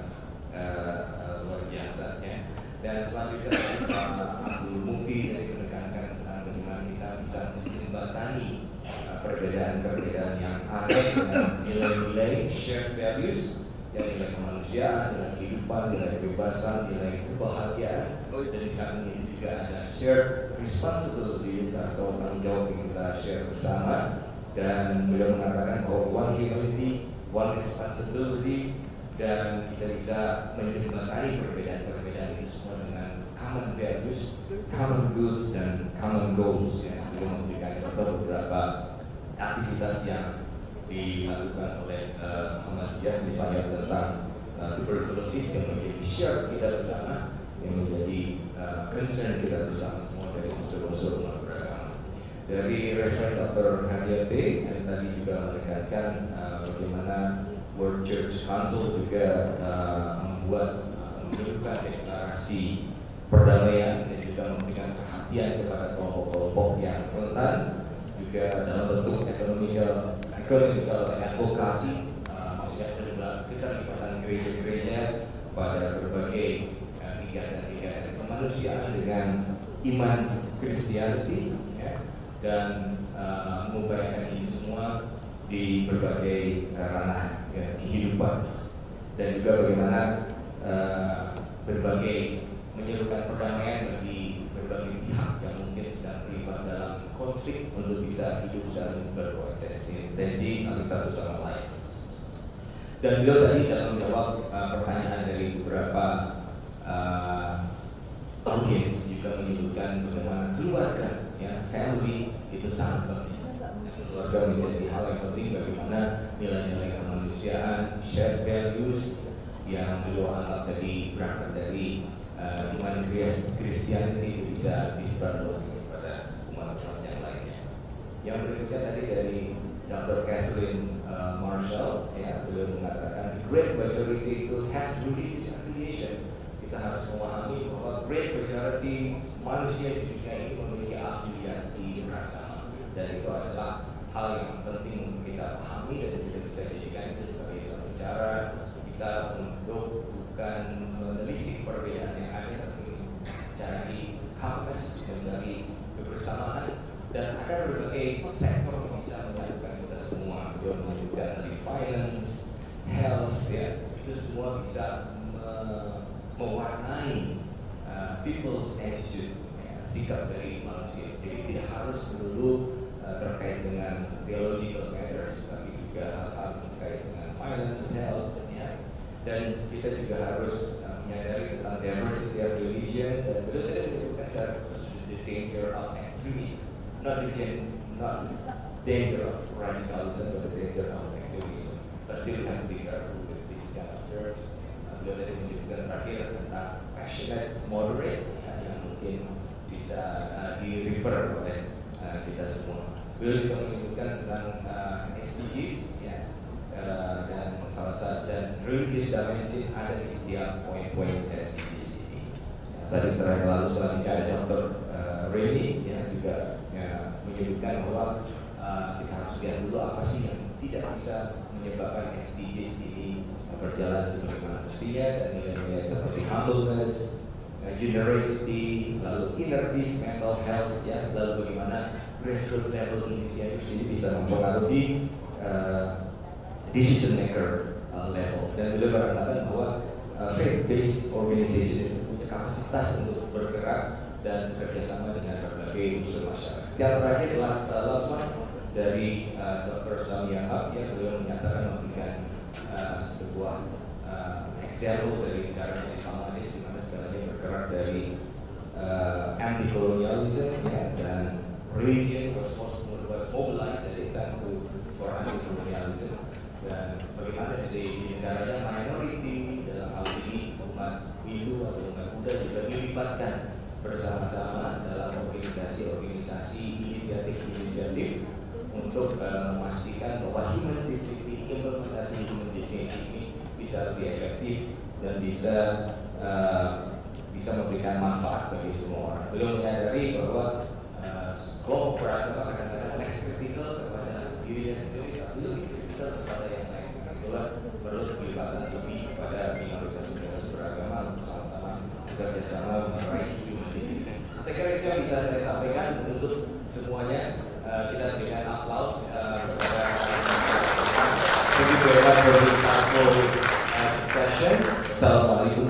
luar biasa ya. Dan selanjutnya Pak Abdul Mukti tadi menekankan tentang bagaimana kita bisa menjembatani perbedaan-perbedaan yang ada dengan nilai-nilai shared values, yang nilai kemanusiaan, nilai kehidupan, nilai kebebasan, nilai kebahagiaan, dan di samping itu juga ada shared responsibilities atau tanggung jawab yang kita share bersama. Dan beliau mengatakan bahwa one humanity, one responsibility, dan kita bisa menjembatani perbedaan-perbedaan itu semua dengan common values, common goods, dan common goals. Ya, beliau memberikan contoh beberapa aktivitas yang dilakukan oleh Muhammadiyah, misalnya tentang tuberculosis yang menjadi share kita bersama, yang menjadi concern kita bersama semua dari unsur-unsur umat beragama. Dari Reverend Dr. Henriette T yang tadi juga menekankan bagaimana World Church Council juga mengirimkan deklarasi perdamaian dan juga memberikan perhatian kepada kelompok-kelompok yang rentan, juga dalam bentuk economical advokasi, maksudnya keterlibatan gereja-gereja pada berbagai kegiatan-kegiatan kemanusiaan dengan iman Kristiani, ya, dan mengupayakan ini semua di berbagai ranah ya, kehidupan, dan juga bagaimana berbagai menyerukan perdamaian bagi berbagai pihak yang mungkin sedang terlibat dalam konflik untuk bisa hidup saling berkoeksistensi saling satu sama lain. Dan beliau tadi dalam menjawab pertanyaan dari beberapa audiens juga menyebutkan bagaimana keluarga ya, family itu sangat penting. Keluarga menjadi hal yang penting bagaimana nilai-nilai kemanusiaan, shared values yang beliau anggap tadi berangkat dari umat Kristiani itu bisa disebarluaskan kepada umat-umat yang lainnya. Yang berikutnya tadi dari Dr. Katherine Marshall, ya, beliau mengatakan the great majority itu has religious affiliation. Kita harus memahami bahwa great majority manusia di dunia ini memiliki afiliasi beragama, dan itu adalah hal yang penting kita pahami dan kita bisa jadikan itu sebagai satu cara kita untuk bukan menelisik perbedaan yang ada, tapi mencari calmness, mencari kebersamaan, dan ada berbagai sektor yang bisa menyatukan kita semua. Beliau menyebutkan dari finance, health, ya, itu semua bisa mewarnai people's attitude, ya, sikap dari manusia. Jadi tidak harus dulu terkait dengan theological matters, tapi juga hal-hal terkait dengan finance, health, ya. Dan kita juga harus menyadari tentang diversity of religion, dan beliau tadi menyebutkan secara khusus the danger of extremism, not danger of radicalism, but the danger of extremism. But still we have to be careful with these kind of terms. Beliau tadi menyebutkan terakhir tentang passionate moderate, ya, yang mungkin bisa di-refer oleh kita semua. Beliau juga menyebutkan tentang SDGs, ya, dan salah satu dan religious dimension ada di setiap poin-poin SDGs ini. Ya, tadi terakhir lalu selanjutnya ada Dr. Reni, ya, juga ya, menyebutkan bahwa kita harus lihat dulu apa sih yang tidak bisa menyebabkan SDGs ini berjalan sebagaimana mestinya, dan nilai-nilai seperti humbleness, generosity, lalu inner peace, mental health, ya, lalu bagaimana grassroots level initiative ini bisa mempengaruhi decision maker level. Dan beliau beranggapan bahwa faith-based organization itu punya kapasitas untuk bergerak dan kerjasama dengan berbagai unsur masyarakat. Yang terakhir last one dari Dr. Samiyah, ya, beliau menyatakan memberikan sebuah example dari negara yang Bangladesh, di mana segalanya bergerak dari anti-colonialism, ya, dan religion was mobilized at the time for anti-colonialism, dan bagaimana di negaranya minority dalam hal ini umat Hindu atau umat Buddha juga dilibatkan bersama-sama dalam organisasi-organisasi inisiatif untuk memastikan bahwa human dignity, implementasi human dignity ini bisa lebih efektif dan bisa memberikan manfaat bagi semua orang. Beliau menyadari bahwa kelompok beragama kadang-kadang less critical kepada dirinya sendiri, tapi lebih critical kepada yang lain. Itulah perlu pelibatan lebih kepada minoritas beragama untuk sama-sama bekerjasama meraih human dignity. Saya kira itu yang bisa saya sampaikan untuk semuanya. Kita berikan aplaus kepada Thank you very much for this discussion. Assalamualaikum